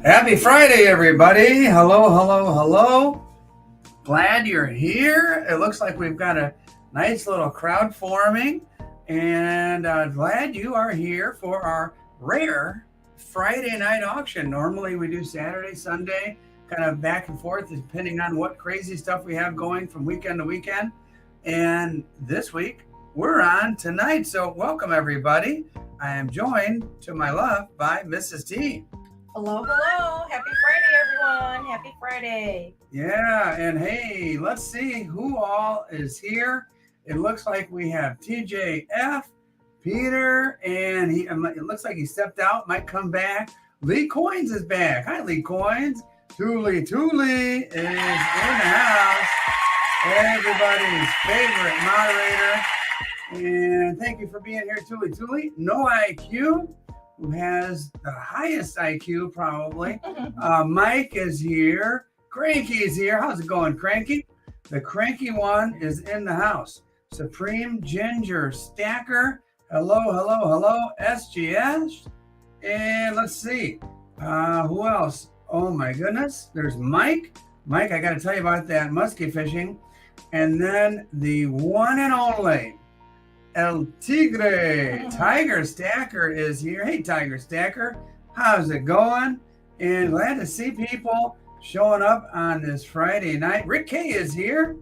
Happy Friday, everybody. Hello, hello, hello. Glad you're here. It looks like we've got a nice little crowd forming, and glad you are here for our rare Friday night auction. Normally we do Saturday, Sunday, kind of back and forth, depending on what crazy stuff we have going from weekend to weekend. And this week we're on tonight. So welcome, everybody. I am joined to my left by Mrs. T. Hello, hello. Happy Friday, everyone. Happy Friday. Yeah, and hey, let's see who all is here. It looks like we have TJF, Peter, and it looks like he stepped out, might come back. Lee Coins is back. Hi, Lee Coins. Thule is in the house. Everybody's favorite moderator. And thank you for being here, Thule. No IQ. Who has the highest IQ probably. Mike is here. Cranky's here. How's it going, Cranky? The cranky one is in the house. Supreme Ginger Stacker. Hello, hello, hello. SGS. And let's see. Who else? Oh my goodness. There's Mike. Mike, I got to tell you about that muskie fishing. And then the one and only El Tigre, Tiger Stacker is here. Hey, Tiger Stacker, how's it going? And glad to see people showing up on this Friday night. Rick K is here.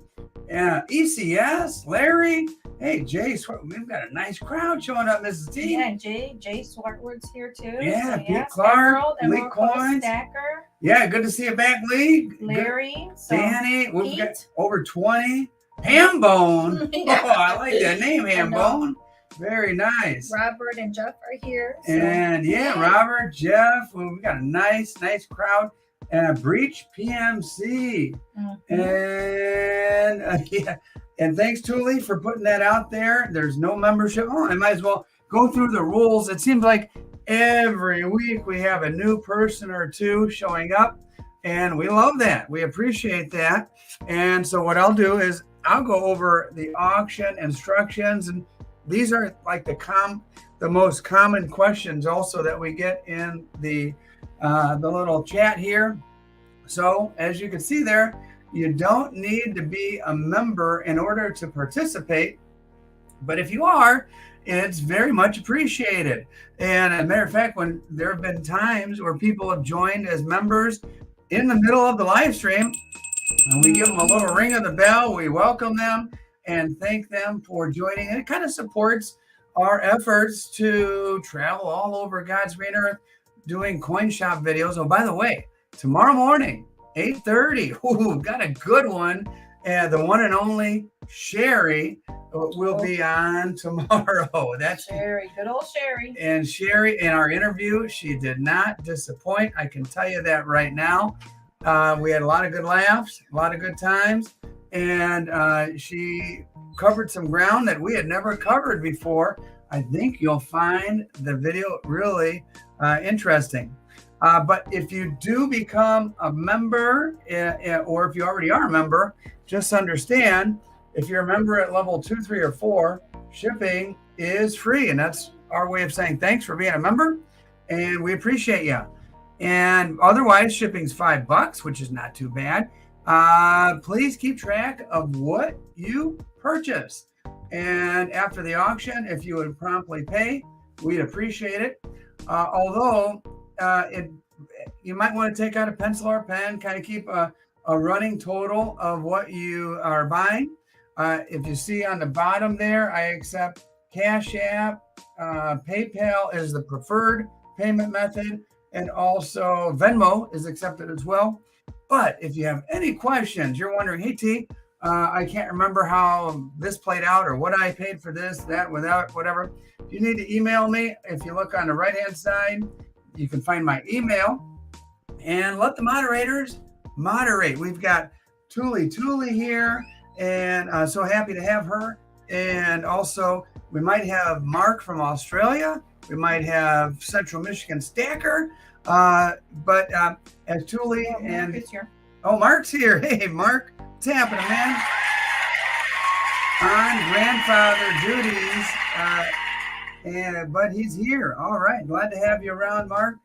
ECS, Larry. Hey, Jay, we've got a nice crowd showing up, Mrs. T. Yeah, Jay Swartwood's here too. Yeah, Pete Clark, Lee Coins. Stacker. Yeah, good to see you back, Lee. Larry. Danny, we've got over 20. Hambone. Yeah. Oh, I like that name, Hambone. Very nice. Robert and Jeff are here. So. And yeah, Robert, Jeff. Well, we got a nice crowd. And Breach PMC. And yeah. And thanks, Thule, for putting that out there. There's no membership. Oh, I might as well go through the rules. It seems like every week we have a new person or two showing up. And we love that. We appreciate that. And so what I'll do is I'll go over the auction instructions, and these are like the most common questions also that we get in the little chat here. So as you can see there, you don't need to be a member in order to participate, but if you are, it's very much appreciated. And as a matter of fact, when there have been times where people have joined as members in the middle of the live stream, and we give them a little ring of the bell. We welcome them and thank them for joining. And it kind of supports our efforts to travel all over God's green earth doing coin shop videos. Oh, by the way, tomorrow morning, 8:30, ooh, got a good one. And the one and only Sherry will be on tomorrow. That's Sherry, good old Sherry. And Sherry, in our interview, she did not disappoint. I can tell you that right now. We had a lot of good laughs, a lot of good times, and she covered some ground that we had never covered before. I think you'll find the video really interesting. But if you do become a member, or if you already are a member, just understand, if you're a member at level 2, 3, or 4, shipping is free. And that's our way of saying thanks for being a member, and we appreciate you. And otherwise, shipping's $5, which is not too bad. Please keep track of what you purchase. And after the auction, if you would promptly pay, we'd appreciate it. Although you might want to take out a pencil or a pen, kind of keep a running total of what you are buying. If you see on the bottom there, I accept CashApp. PayPal is the preferred payment method. And also Venmo is accepted as well. But if you have any questions, you're wondering, hey, T, I can't remember how this played out or what I paid for this, that, without, whatever. You need to email me. If you look on the right-hand side, you can find my email. And let the moderators moderate. We've got Thule here, and so happy to have her. And also, we might have Mark from Australia. We might have Central Michigan Stacker, but as Thule and Mark is here. Oh, Mark's here. Hey, Mark, what's happening, man? On grandfather duties, but he's here. All right, glad to have you around, Mark.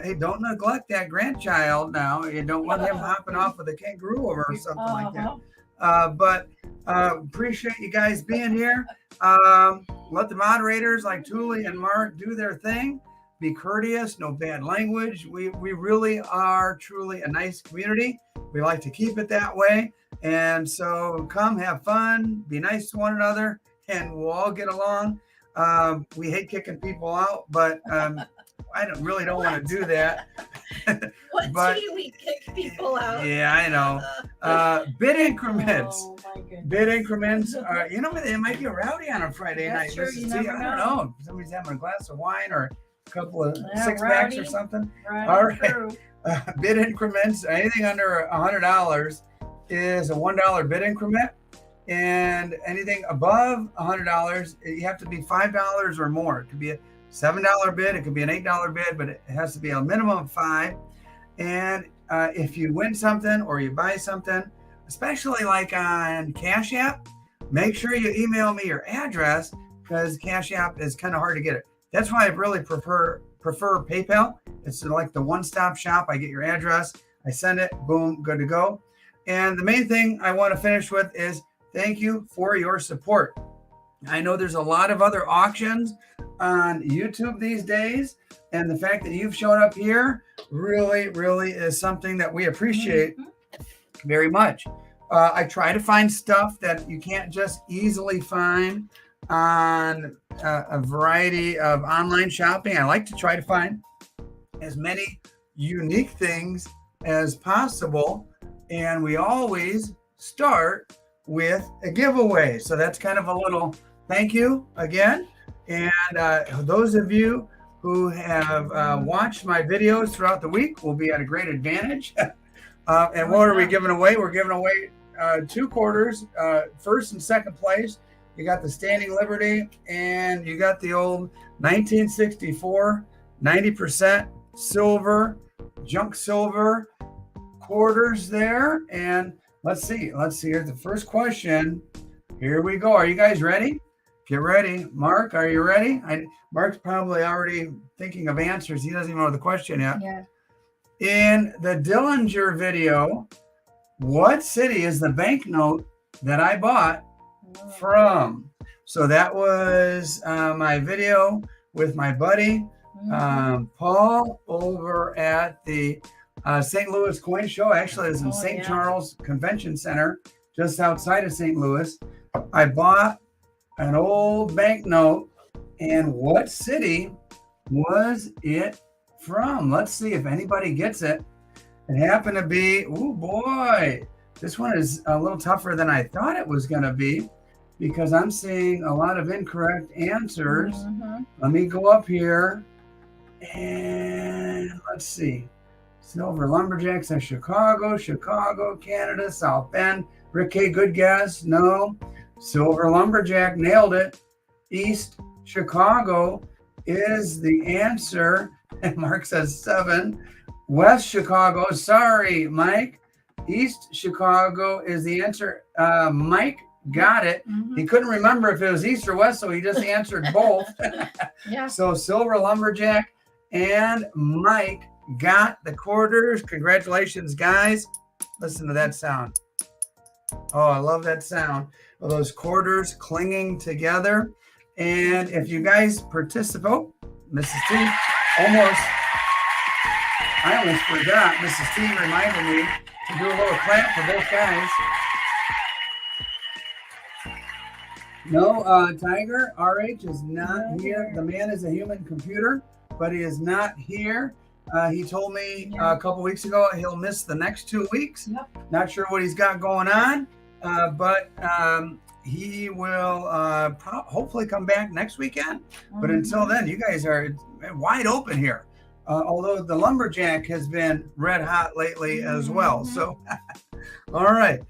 Hey, don't neglect that grandchild now. You don't want him hopping off with a kangaroo over or something like that. But appreciate you guys being here. Let the moderators like Julie and Mark do their thing. Be courteous, no bad language. We really are truly a nice community. We like to keep it that way. And so come have fun, be nice to one another, and we'll all get along. We hate kicking people out, but I don't want to do that. What do we kick people out? Yeah, I know. Bid increments. Oh, my goodness. Bid increments are, they might be rowdy on a Friday night. Sure, Mrs. you T, never I don't know. Somebody's having a glass of wine or a couple of six packs or something. All right. Bid increments, anything under $100 is a $1 bid increment. And anything above $100, you have to be $5 or more. It could be a $7 bid, it could be an $8 bid, but it has to be a minimum of $5. And if you win something or you buy something, especially like on CashApp, make sure you email me your address because CashApp is kind of hard to get it. That's why I really prefer PayPal. It's like the one-stop shop. I get your address, I send it, boom, good to go. And the main thing I want to finish with is thank you for your support. I know there's a lot of other auctions on YouTube these days, and the fact that you've shown up here really, really is something that we appreciate very much. I try to find stuff that you can't just easily find on a variety of online shopping. I like to try to find as many unique things as possible, and we always start with a giveaway. So that's kind of a little thank you again. And those of you who have watched my videos throughout the week will be at a great advantage. And what are we giving away? We're giving away 2 quarters, first and second place. You got the Standing Liberty, and you got the old 1964 90% silver, junk silver quarters there. And let's see. Here's the first question. Here we go. Are you guys ready? Get ready. Mark, are you ready? Mark's probably already thinking of answers. He doesn't even know the question yet. Yeah. In the Dillinger video, what city is the banknote that I bought from? So that was my video with my buddy, Paul, over at the St. Louis Coin Show. Actually, it was in St. Charles Convention Center, just outside of St. Louis. I bought an old banknote, and what city was it from? Let's see if anybody gets it. It happened to be, oh boy, this one is a little tougher than I thought it was going to be because I'm seeing a lot of incorrect answers. Let me go up here and let's see. Silver Lumberjacks of Chicago, Canada, South Bend. Rick K, good guess. No. Silver Lumberjack, nailed it. East Chicago is the answer. And Mark says 7. West Chicago, sorry, Mike. East Chicago is the answer. Mike got it. He couldn't remember if it was east or west, so he just answered both. Yeah. So Silver Lumberjack and Mike got the quarters. Congratulations, guys. Listen to that sound. Oh, I love that sound of those quarters clinging together. And if you guys participate, Mrs. T, I almost forgot. Mrs. T reminded me to do a little clap for both guys. No, Tiger, RH is not here. The man is a human computer, but he is not here. He told me a couple weeks ago he'll miss the next 2 weeks. Not sure what he's got going on, but he will hopefully come back next weekend. But until then, you guys are wide open here. Although the lumberjack has been red hot lately as well. So, all right.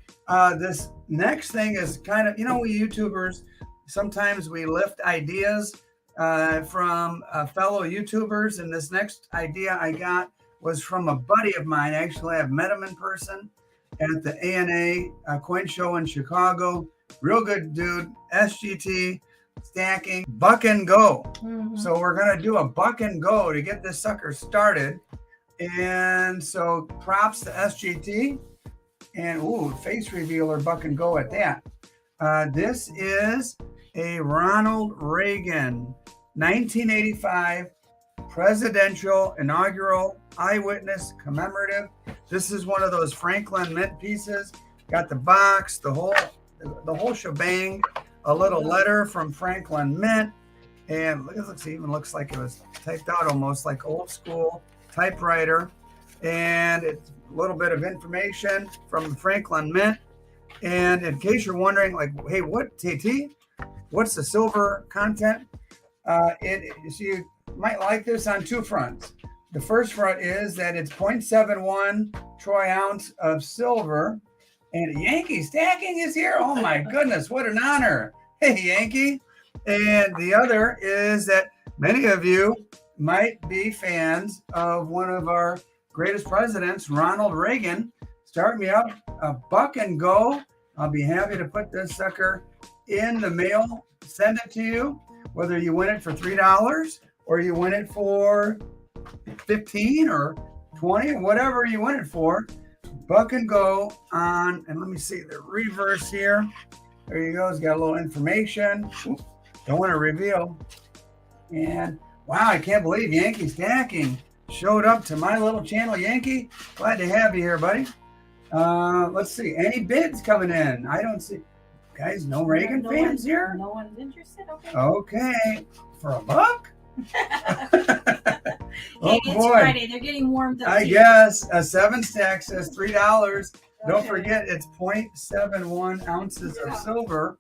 This next thing is kind of, we YouTubers, sometimes we lift ideas from fellow YouTubers. And this next idea I got was from a buddy of mine. Actually, I've met him in person at the ANA coin show in Chicago. Real good dude, SGT. stacking buck and go. Mhm. So we're going to do a buck and go to get this sucker started. And so props to SGT. And ooh, face revealer buck and go at that. This is a Ronald Reagan 1985 presidential inaugural eyewitness commemorative. This is one of those Franklin Mint pieces. Got the box, the whole shebang, a little letter from Franklin Mint, and look, it even looks like it was typed out almost like old school typewriter. And it's a little bit of information from the Franklin Mint. And in case you're wondering, like, hey, what's the silver content? So you might like this on two fronts. The first front is that it's 0.71 troy ounce of silver. And Yankee Stacking is here. Oh my goodness, what an honor. Hey, Yankee. And the other is that many of you might be fans of one of our greatest presidents, Ronald Reagan. Start me up a buck and go. I'll be happy to put this sucker in the mail, send it to you, whether you win it for $3 or you win it for 15 or 20, whatever you win it for. Buck and go on, and let me see the reverse here. There you go. It's got a little information. Oops, don't want to reveal. And wow, I can't believe Yankee Stacking showed up to my little channel, Yankee. Glad to have you here, buddy. Let's see. Any bids coming in? I don't see. Guys, no Reagan fans here? No one's interested? Okay. Okay. For a buck? Hey, it's Friday. They're getting warmed up. I guess a 7 stack says $3. Don't forget, it's 0.71 ounces of silver.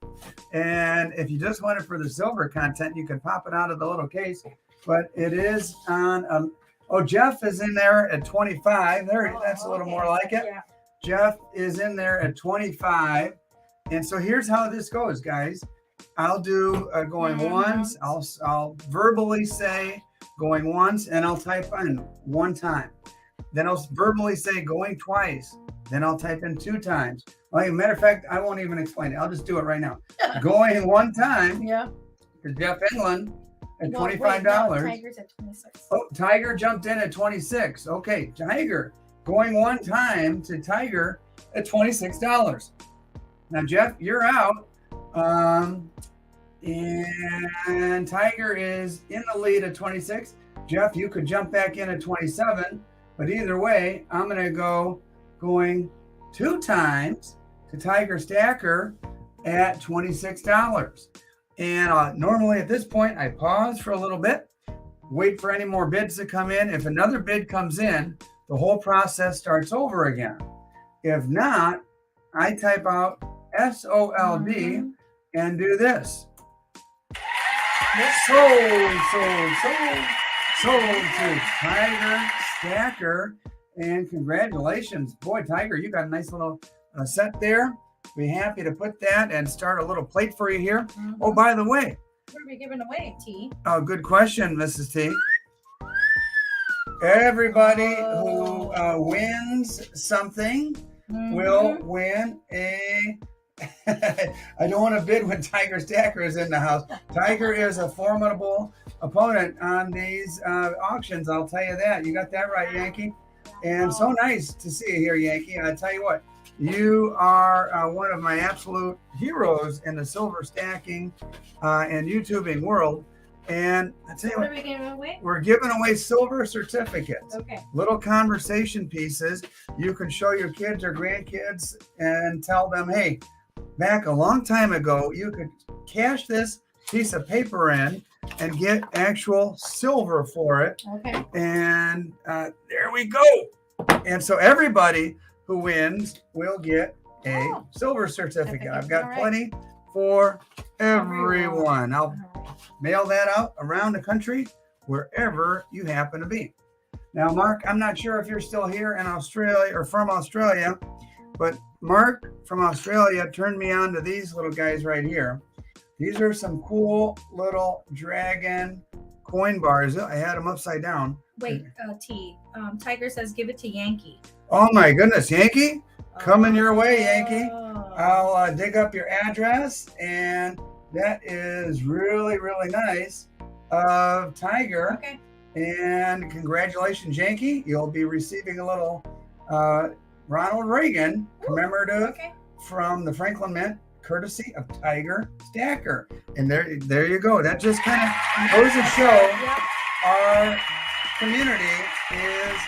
And if you just want it for the silver content, you can pop it out of the little case. But it is on, Jeff is in there at 25. That's a little more like it. Yeah. Jeff is in there at 25. And so here's how this goes, guys. I'll do going once. I'll verbally say going once, and I'll type in one time. Then I'll verbally say going twice. Then I'll type in 2 times. Well, as a matter of fact, I won't even explain it. I'll just do it right now. Going one time. Yeah. For Jeff England at $25. Wait, no, Tiger's at 26. Oh, Tiger jumped in at 26. Okay, Tiger going one time to Tiger at $26. Now, Jeff, you're out. And Tiger is in the lead at 26. Jeff, you could jump back in at 27. But either way, I'm going to going 2 times to Tiger Stacker at $26. And normally at this point, I pause for a little bit, wait for any more bids to come in. If another bid comes in, the whole process starts over again. If not, I type out SOLD and do this. Sold to Tiger Stacker. And congratulations. Boy, Tiger, you got a nice little set there. Be happy to put that and start a little plate for you here. Oh, by the way. What are we giving away, T? Oh, good question, Mrs. T. Everybody who wins something will win a... I don't want to bid when Tiger Stacker is in the house. Tiger is a formidable opponent on these auctions. I'll tell you that. You got that right, Yankee. And so nice to see you here, Yankee. I tell you what, you are one of my absolute heroes in the silver stacking and YouTubing world. And I tell you what, are we giving away? We're giving away silver certificates. Okay. Little conversation pieces you can show your kids or grandkids and tell them, hey, back a long time ago, you could cash this piece of paper in and get actual silver for it. Okay. And there we go. And so everybody who wins will get a silver certificate. I've got plenty for everyone. I'll mail that out around the country, wherever you happen to be. Now, Mark, I'm not sure if you're still here in Australia or from Australia, but Mark from Australia turned me on to these little guys right here. These are some cool little dragon coin bars. I had them upside down. Wait, T. Tiger says give it to Yankee. Oh my goodness, Yankee. Coming your way, Yankee. I'll dig up your address and That is really, really nice. Tiger. Okay. And congratulations, Yankee. You'll be receiving a little Ronald Reagan commemorative from the Franklin Mint, courtesy of TheSilverStacker. And there you go. That just kind of goes to show our community is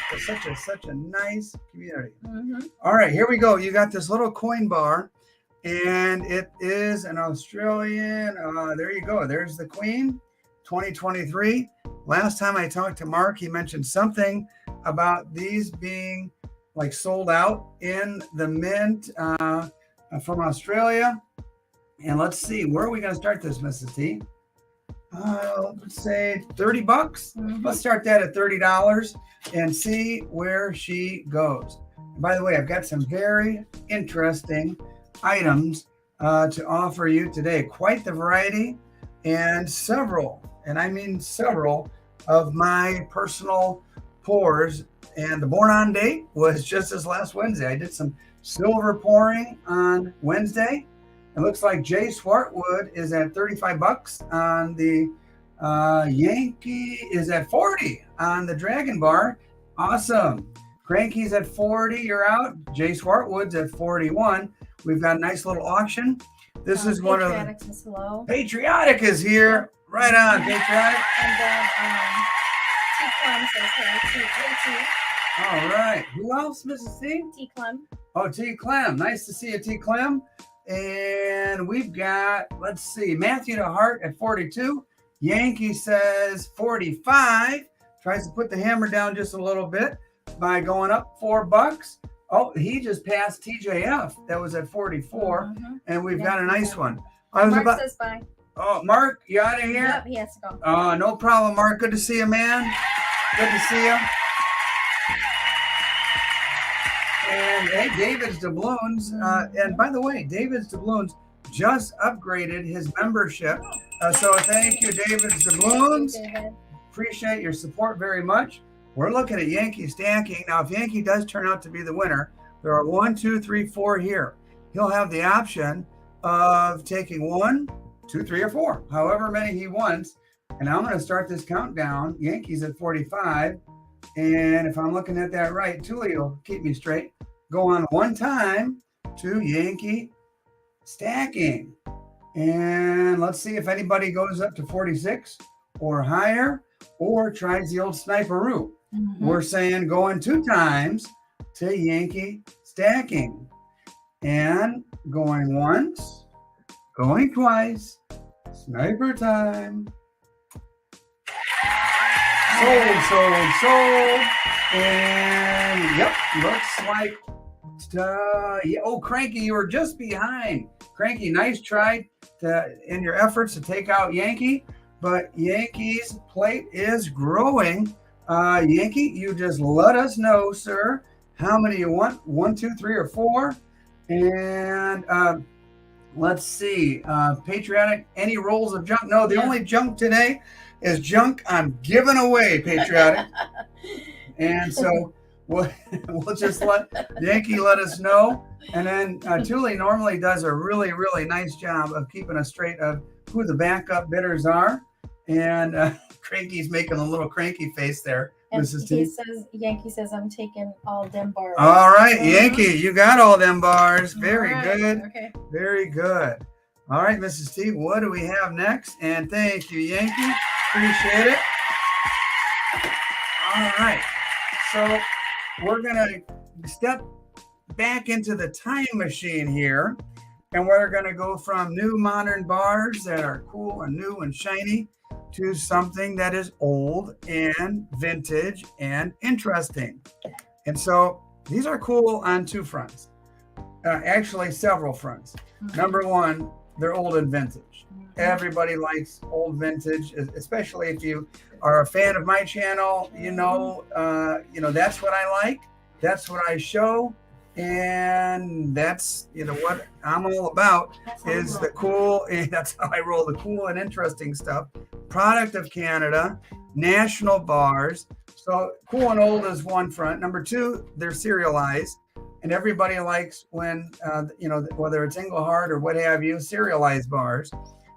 such a nice community. All right, here we go. You got this little coin bar, and it is an Australian. There you go. There's the Queen, 2023. Last time I talked to Mark, he mentioned something about these being like sold out in the mint from Australia. And let's see, where are we going to start this, Mrs. T? Let's say $30. Let's start that at $30 and see where she goes. And by the way, I've got some very interesting items to offer you today. Quite the variety, and several, and I mean several, of my personal pours. And the born on date was just this last Wednesday. I did some silver pouring on Wednesday. It looks like Jay Swartwood is at $35 on the Yankee is at 40 on the Dragon Bar. Awesome. Cranky's at 40. You're out. Jay Swartwood's at 41. We've got a nice little auction. This is one of the Patriotic is here. Right on, Patriotic. And then T Clem says hey, all right. Who else, Mrs. T? T Clem. Oh, T Clem. Nice to see you, T Clem. And we've got, let's see, Matthew DeHart at 42. Yankee says 45. Tries to put the hammer down just a little bit by going up $4. Oh, he just passed TJF. That was at 44. And we've got a nice one. Mark says bye. Oh, Mark, you out of here? Yep, he has to go. No problem, Mark. Good to see you, man. Good to see you. And hey, David's Doubloons. And by the way, David's Doubloons just upgraded his membership. So thank you, David's Doubloons. Appreciate your support very much. We're looking at Yankee stacking. Now, if Yankee does turn out to be the winner, there are 1, 2, 3, 4 here. He'll have the option of taking 1, 2, 3, or 4, however many he wants. And I'm going to start this countdown. Yankee's at 45. And if I'm looking at that right, Tully will keep me straight. Go on one time to Yankee stacking. And let's see if anybody goes up to 46 or higher or tries the old sniperoo. We're saying going 2 times to Yankee stacking. And going once, going twice, sniper time. Sold. And yep, looks like, oh, Cranky, you were just behind. Cranky, nice try in your efforts to take out Yankee, but Yankee's plate is growing. Yankee, you just let us know, sir, how many you want, 1, 2, 3, or 4. And let's see, Patriotic, any rolls of junk? No, the only junk today is junk I'm giving away, Patriotic. And so we'll just let Yankee let us know. And then Thule normally does a really, really nice job of keeping us straight of who the backup bidders are. And Cranky's making a little cranky face there. And Mrs. T. Yankee says, I'm taking all them bars. All right, Yankee, you got all them bars. Very good. Okay. Very good. All right, Mrs. T, what do we have next? And thank you, Yankee. Appreciate it. All right. So we're going to step back into the time machine here. And we're going to go from new modern bars that are cool and new and shiny to something that is old and vintage and interesting. And so these are cool on 2 fronts. Actually, several fronts. Number 1, they're old and vintage. Everybody likes old vintage, especially if you are a fan of my channel. You know, that's what I like. That's what I show. And that's, what I'm all about is the cool. And that's how I roll, the cool and interesting stuff. Product of Canada, national bars. So cool and old is one front. Number 2, they're serialized. And everybody likes when, whether it's Englehart or what have you, serialized bars.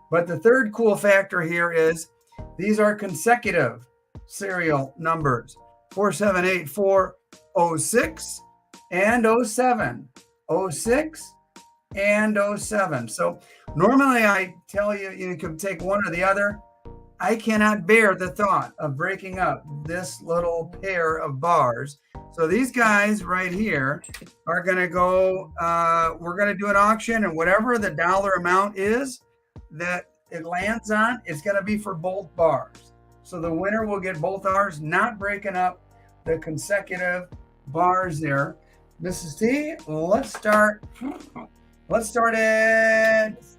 But the third cool factor here is these are consecutive serial numbers. 478406 and 07. 06 and 07. So normally I tell you, you could take one or the other. I cannot bear the thought of breaking up this little pair of bars. So these guys right here are going to go, we're going to do an auction, and whatever the dollar amount is that it lands on, it's going to be for both bars. So the winner will get both bars, not breaking up the consecutive bars there. Mrs. T, let's start at $60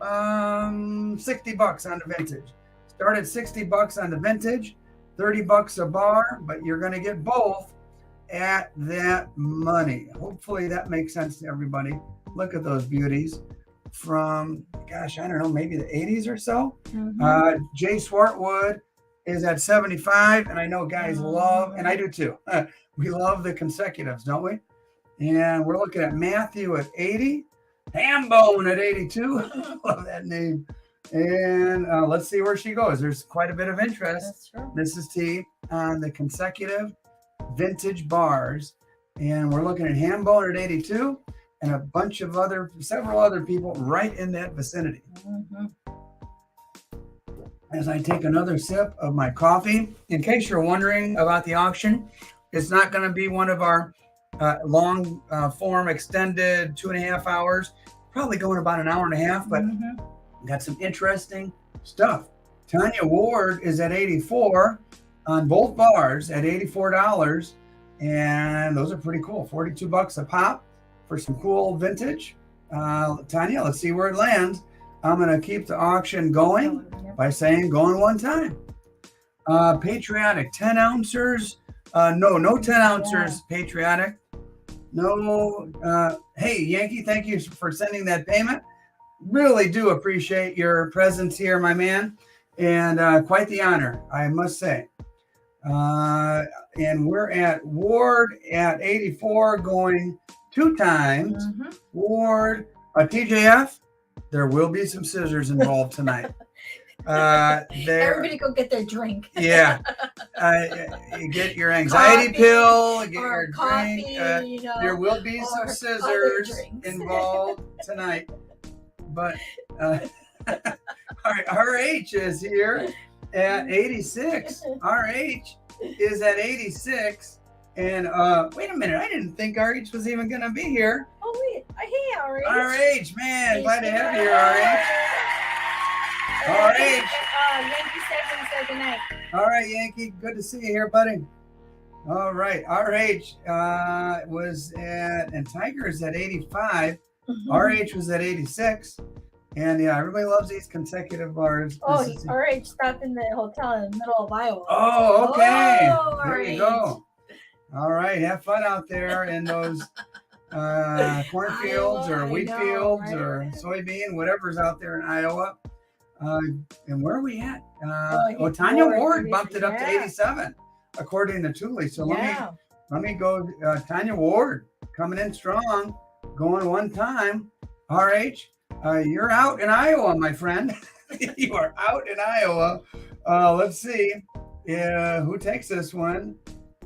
on the vintage. Start at $60 on the vintage, $30 a bar, but you're going to get both at that money. Hopefully that makes sense to everybody. Look at those beauties from, gosh, I don't know, maybe the 80s or so. Jay Swartwood is at 75, and I know guys love, and I do too. We love the consecutives, don't we? And we're looking at Matthew at 80, Hambone at 82. Love that name. And let's see where she goes. There's quite a bit of interest, Mrs. T, on the consecutive vintage bars. And we're looking at Hambone at 82 and a bunch of several other people right in that vicinity. As I take another sip of my coffee, in case you're wondering about the auction, it's not going to be one of our long form extended 2.5 hours, probably going about an hour and a half, but got some interesting stuff. Tanya Ward is at 84 on both bars at $84, and those are pretty cool. $42 a pop for some cool vintage. Tanya, let's see where it lands. I'm going to keep the auction going by saying going one time. Patriotic 10 ounces. No 10 ounces patriotic. No. Hey, Yankee, thank you for sending that payment. Really do appreciate your presence here, my man, and quite the honor, I must say. And we're at Ward at 84 going 2 times. Ward, TJF, there will be some scissors involved tonight. Everybody go get their drink. Yeah. You get your anxiety pill, get your coffee, drink. There will be some scissors involved tonight. But all right, RH is here at 86. RH is at 86. And wait a minute, I didn't think RH was even going to be here. Oh, wait. Hey, RH. RH, man, glad to have you here, RH. RH. Yankee said good night. All right, Yankee, good to see you here, buddy. All right, RH was at, and Tiger's at 85. RH was at 86. And yeah, everybody loves these consecutive bars. Oh, RH stopped in the hotel in the middle of Iowa. Oh, okay. Oh, there you go. All right, have fun out there in those cornfields or wheat fields or soybean, whatever's out there in Iowa. And where are we at? Tanya Ward bumped it up to 87, according to Thule. So let me go. Tanya Ward coming in strong, going one time. RH, you're out in Iowa, my friend. You are out in Iowa. Let's see who takes this one.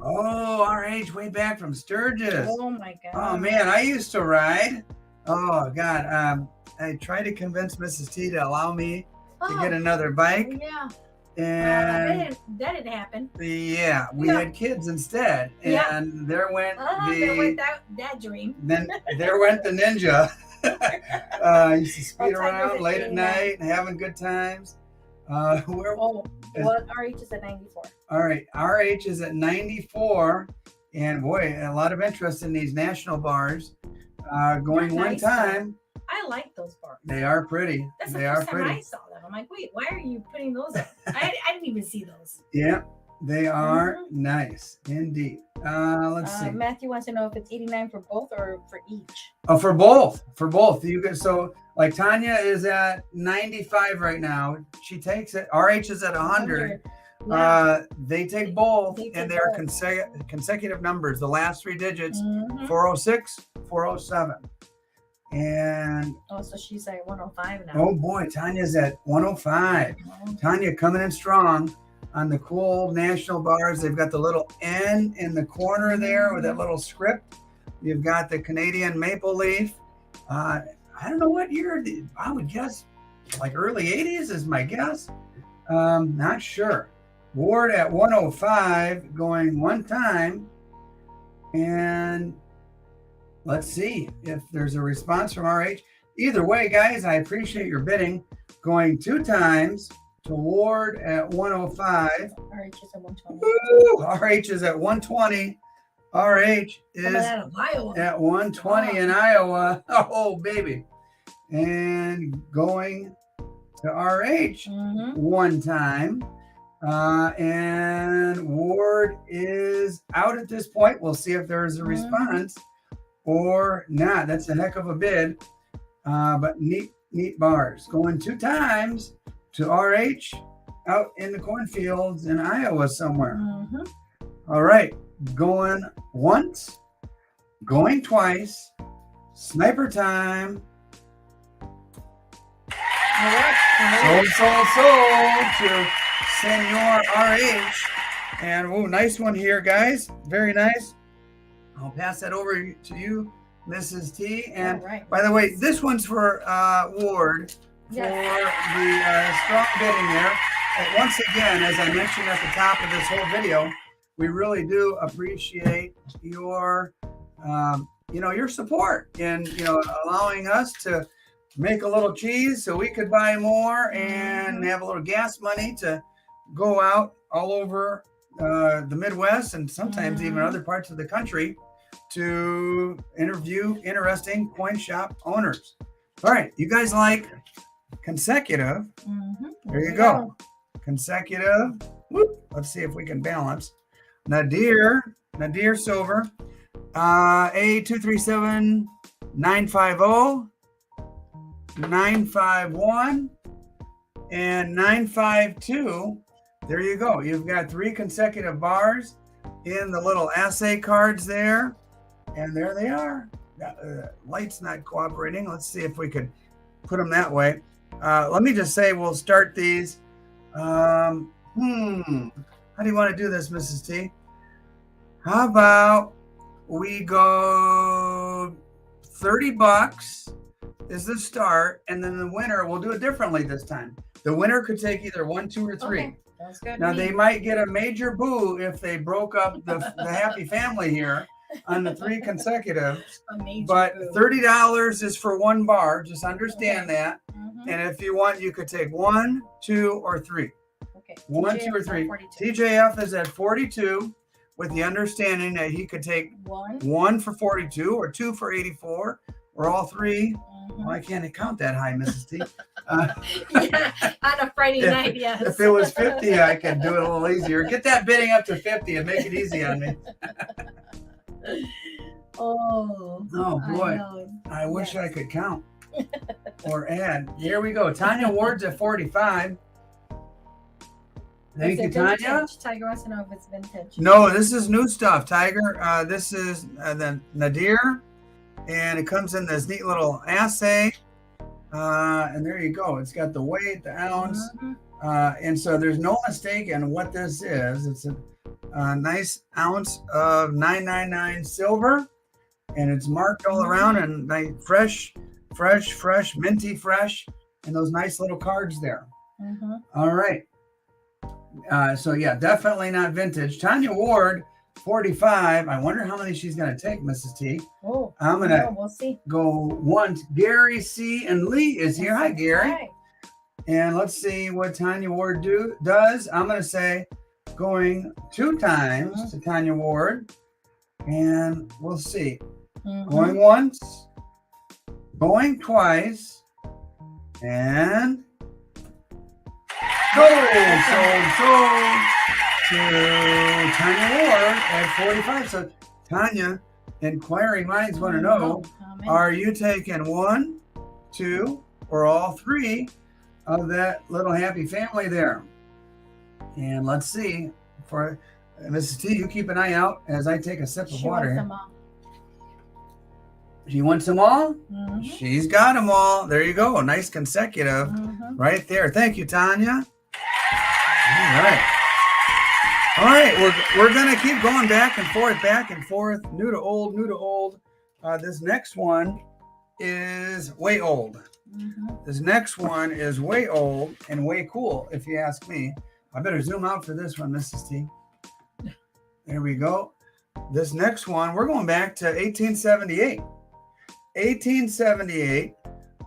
Oh, RH way back from Sturgis. Oh my God. Oh man, I used to ride. Oh God, I tried to convince Mrs. T to allow me to get another bike. Yeah. And that didn't happen. Yeah, we had kids instead, and there went that dream. Then there went the Ninja. Used to speed around late at night and having good times. RH is at 94. All right, RH is at 94, and boy, a lot of interest in these national bars. Going one time. I like those bars. They are pretty. That's the first time I saw them. I'm like, wait, why are you putting those up? I didn't even see those. Yeah, they are nice indeed. Let's see. Matthew wants to know if it's 89 for both or for each. Oh, for both. For both. You get so like Tanya is at 95 right now. She takes it. RH is at 100. Yeah. They take both, and they're consecutive numbers. The last 3 digits, 406, 407. And Oh, so she's at 105 now. oh boy, Tanya's at 105. Oh. Tanya coming in strong on the cool national bars. They've got the little N in the corner there with that little script. You've got the Canadian maple leaf. I don't know what year. I would guess like early 80s is my guess. Not sure. Ward at 105 going one time. And let's see if there's a response from RH. Either way, guys, I appreciate your bidding. Going two times to Ward at 105. RH is at 120. Woo! RH is at 120. RH is Iowa. at 120 in Iowa. Oh, baby. And going to RH one time. And Ward is out at this point. We'll see if there's a response or not. That's a heck of a bid. But neat bars. Going two times to RH out in the cornfields in Iowa somewhere. All right. Going once. Going twice. Sniper time. Sold to Senor RH. And oh, nice one here, guys. Very nice. I'll pass that over to you, Mrs. T. And by the way, this one's for Ward for the strong bidding there. And once again, as I mentioned at the top of this whole video, we really do appreciate your, your support in, allowing us to make a little cheese so we could buy more and have a little gas money to go out all over the Midwest and sometimes even other parts of the country to interview interesting coin shop owners. All right, you guys like consecutive? There you go. Consecutive. Whoop. Let's see if we can balance. Nadir Silver, A237950, 951, and 952. There you go. You've got three consecutive bars in the little assay cards there. And there they are. Light's not cooperating. Let's see if we could put them that way. Let me just say we'll start these. How do you want to do this, Mrs. T? How about we go $30 is the start, and then the winner, we'll do it differently this time. The winner could take either 1, 2, or 3. Okay. That's good. Now, they might get a major boo if they broke up the happy family here on the three consecutives. But $30 is for one bar. Just understand that. And if you want, you could take 1, 2, or 3. Okay. 1, 2, or 3. TJF is at 42 with the understanding that he could take 1 for 42 or 2 for 84 or all 3. Well, I can't count that high, Mrs. T. On a Friday night, yes. If it was 50, I could do it a little easier. Get that bidding up to 50 and make it easy on me. Oh boy. I wish I could count or add. Here we go. Tanya Ward's at 45. Thank you, Tanya. Tiger wants to know if it's vintage. No, this is new stuff, Tiger. This is the Nadir. And it comes in this neat little assay. And there you go. It's got the weight, the ounce. And so there's no mistake in what this is. It's a nice ounce of 999 silver. And it's marked all around and nice, fresh, minty fresh. And those nice little cards there. All right. So yeah, definitely not vintage. Tanya Ward, 45. I wonder how many she's going to take, Mrs. T. I'm going to go once. Gary C. and Lee is here. Hi, Gary. Hi. And let's see what Tanya Ward does. I'm going to say going 2 times to Tanya Ward. And we'll see. Going once. Going twice. And sold to Tanya Ward at 45. So Tanya, inquiring minds want to know, are you taking 1, 2, or all 3 of that little happy family there? And let's see. For Mrs. T, you keep an eye out as I take a sip of water here. She wants them all? Mm-hmm. She's got them all. There you go. Nice consecutive right there. Thank you, Tanya. All right. All right. We're going to keep going back and forth, new to old, new to old. This next one is way old. This next one is way old and way cool, if you ask me. I better zoom out for this one, Mrs. T. There we go. This next one, we're going back to 1878. 1878,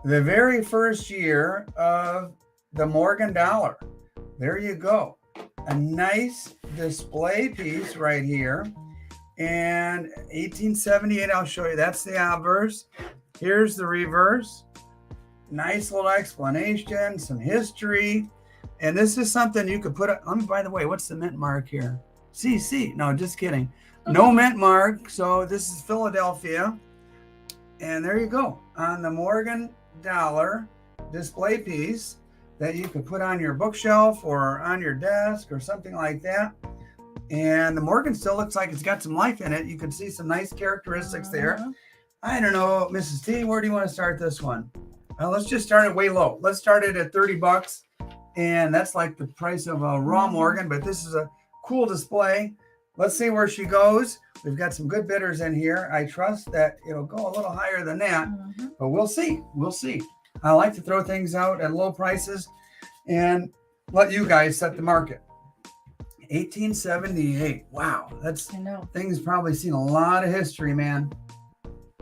the very first year of the Morgan dollar. There you go. A nice display piece right here. And 1878, I'll show you. That's the obverse. Here's the reverse. Nice little explanation, some history. And this is something you could put on. By the way, what's the mint mark here? CC. No, just kidding. No mint mark. So this is Philadelphia. And there you go. On the Morgan dollar display piece that you could put on your bookshelf or on your desk or something like that. And the Morgan still looks like it's got some life in it. You can see some nice characteristics there. I don't know, Mrs. T, where do you want to start this one? Let's just start it way low. Let's start it at $30. And that's like the price of a raw Morgan, but this is a cool display. Let's see where she goes. We've got some good bidders in here. I trust that it'll go a little higher than that, but we'll see. We'll see. I like to throw things out at low prices and let you guys set the market. 1878. Wow. That's, I know. Things probably seen a lot of history, man.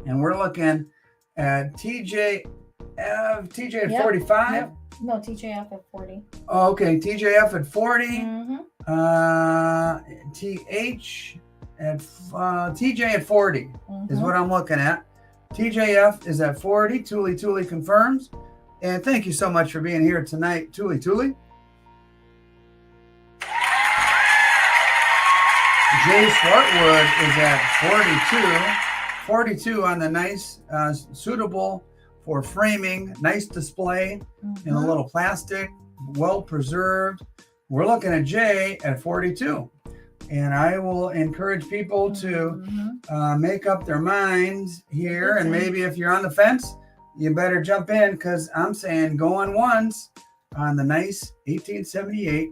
And we're looking at TJ at 45. Yep. No, TJF at 40. Oh, okay, TJF at 40. TJ at 40 is what I'm looking at. TJF is at 40. Tuli confirms. And thank you so much for being here tonight, Tuli. Jay Swartwood is at 42. 42 on the nice, suitable for framing, nice display in a little plastic, well preserved. We're looking at Jay at 42. And I will encourage people to make up their minds here. And maybe if you're on the fence, you better jump in, because I'm saying going once on the nice 1878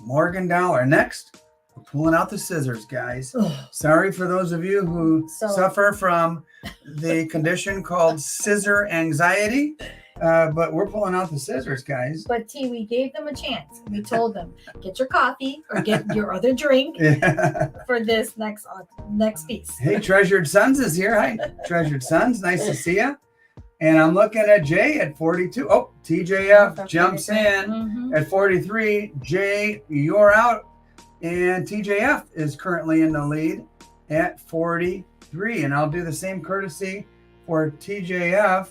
Morgan dollar. Next, we're pulling out the scissors, guys. Sorry for those of you who suffer from the condition called scissor anxiety. But we're pulling out the scissors, guys. But T, we gave them a chance. We told them, get your coffee or get your other drink for this next piece. Hey, Treasured Sons is here. Hi, Treasured Sons. Nice to see you. And I'm looking at Jay at 42. Oh, TJF jumps in at 43. Jay, you're out. And TJF is currently in the lead at 43. And I'll do the same courtesy for TJF.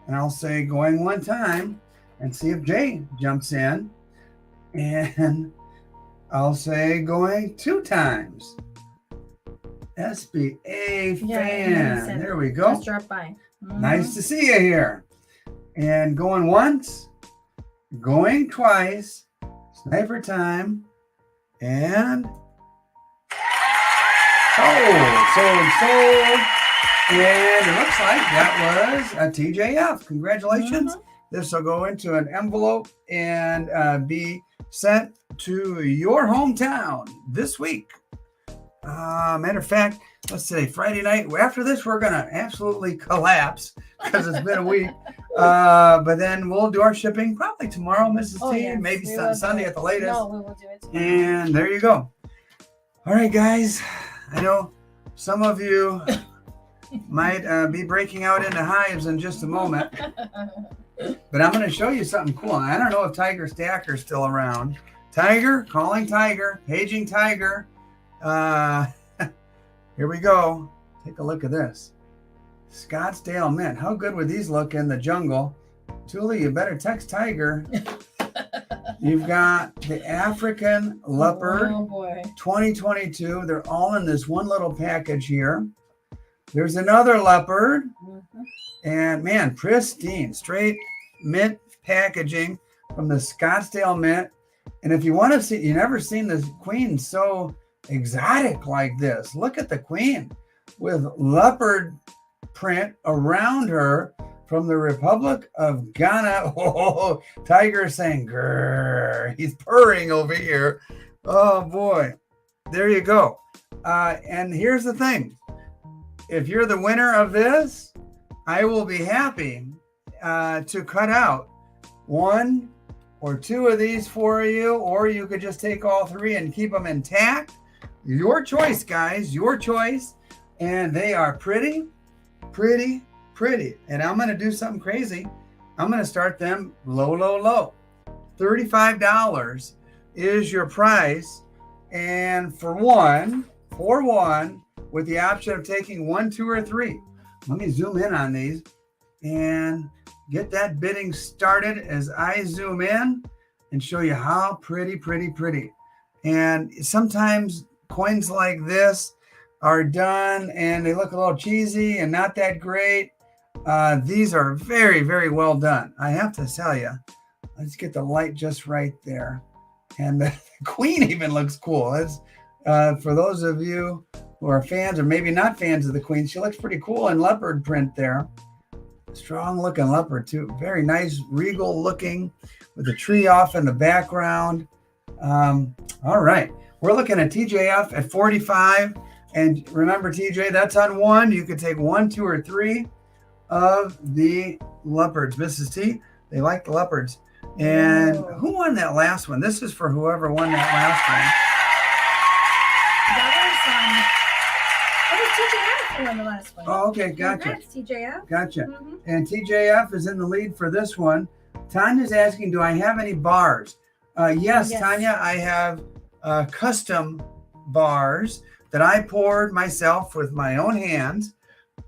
And I'll say going one time and see if Jay jumps in. And I'll say going two times. SBA fan. There we go. Just drop by. Nice to see you here. And going once, going twice, sniper time, and sold. And it looks like that was a TJF. Congratulations. This will go into an envelope and be sent to your hometown this week. Matter of fact, let's say Friday night. After this, we're going to absolutely collapse because it's been a week. But then we'll do our shipping probably tomorrow, Mrs. T. Yes, maybe Sunday at the latest. No, we will do it tomorrow. And there you go. All right, guys. I know some of you might be breaking out into hives in just a moment. But I'm going to show you something cool. I don't know if TtheSilverStacker's still around. Tiger, calling Tiger, paging Tiger. Here we go. Take a look at this. Scottsdale Mint. How good would these look in the jungle? Tuli, you better text Tiger. You've got the African leopard. Oh boy. 2022. They're all in this one little package here. There's another leopard. And man, pristine, straight mint packaging from the Scottsdale Mint. And if you want to see, you've never seen this queen so exotic like this. Look at the queen with leopard print around her from the Republic of Ghana. Oh, Tiger saying, grrr. He's purring over here. Oh, boy. There you go. And here's the thing. If you're the winner of this, I will be happy to cut out 1 or 2 of these for you, or you could just take all 3 and keep them intact. Your choice, guys, your choice. And they are pretty, pretty, pretty. And I'm going to do something crazy. I'm going to start them low, low, low. $35 is your price. And for one, with the option of taking 1, 2, or 3. Let me zoom in on these and get that bidding started as I zoom in and show you how pretty, pretty, pretty. And sometimes coins like this are done and they look a little cheesy and not that great. These are very, very well done. I have to tell you. Let's get the light just right there. And the queen even looks cool. It's, for those of you who are fans or maybe not fans of the queen, she looks pretty cool in leopard print there. Strong looking leopard too. Very nice, regal looking with the tree off in the background. All right. We're looking at TJF at 45. And remember, TJ, that's on 1. You could take 1, 2, or 3 of the leopards. Mrs. T, they like the leopards. And who won that last one? This is for whoever won that last That was TJF who won the last one. one. Oh, okay, gotcha. Congrats, TJF. Gotcha. And TJF is in the lead for this one. Tanya's asking, do I have any bars? Yes, Tanya, I have custom bars that I poured myself with my own hands.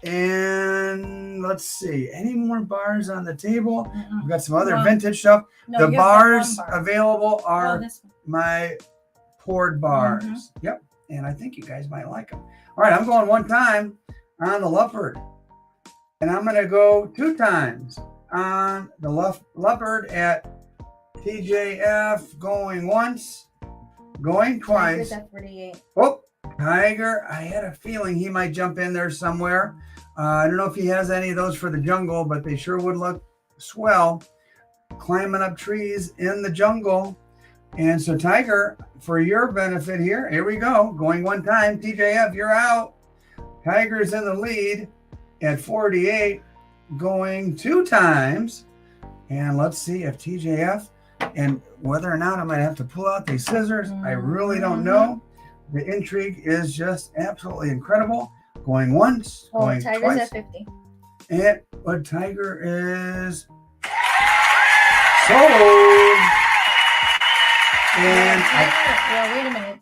And let's see, any more bars on the table? We've got some other vintage stuff. No, the bars available are my poured bars. Yep. And I think you guys might like them. All right, I'm going 1 time on the leopard. And I'm going to go 2 times on the leopard at TJF, going once, going twice. Oh, Tiger, I had a feeling he might jump in there somewhere. I don't know if he has any of those for the jungle, but they sure would look swell. Climbing up trees in the jungle. And so, Tiger, for your benefit here we go. Going 1 time. TJF, you're out. Tiger's in the lead at 48, going 2 times. And let's see if TJF, and whether or not I might have to pull out these scissors, I really don't know. The intrigue is just absolutely incredible. Going once, going Tiger's twice. At 50. And what Tiger is sold. And Well, wait a minute.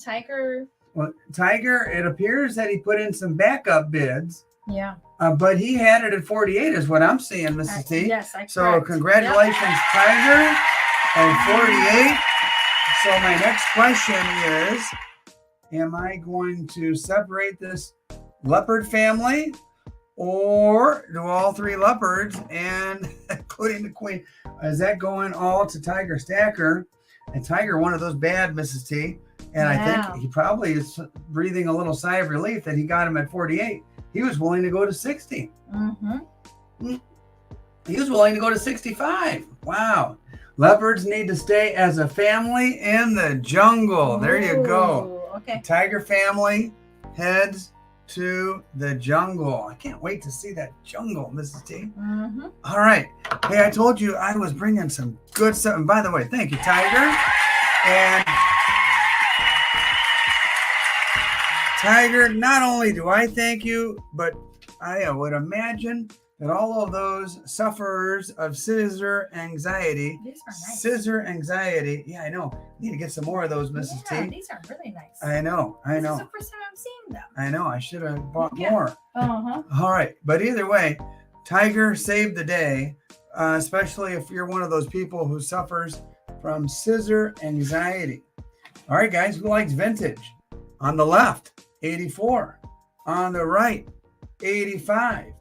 Tiger, it appears that he put in some backup bids. Yeah. But he had it at 48 is what I'm seeing, Mrs. T. Yes, So congratulations, Tiger, at 48. So my next question is, am I going to separate this leopard family, or do all 3 leopards, and including the queen, is that going all to TtheSilverStacker? And Tiger, one of those bad, Mrs. T. And I think he probably is breathing a little sigh of relief that he got him at 48. He was willing to go to 60. He was willing to go to 65. Wow. Leopards need to stay as a family in the jungle. There you go. Okay. Tiger family heads to the jungle. I can't wait to see that jungle, Mrs. T. All right. Hey, I told you I was bringing some good stuff. And by the way, thank you, Tiger. And Tiger, not only do I thank you, but I would imagine that all of those sufferers of scissor anxiety. These are nice. Scissor anxiety. Yeah, I know. Need to get some more of those, Mrs. T. These are really nice. I know. This is the first time I'm seeing them. I know. I should have bought more. All right. But either way, Tiger saved the day, especially if you're one of those people who suffers from scissor anxiety. All right, guys, who likes vintage? On the left, 84. On the right, 85.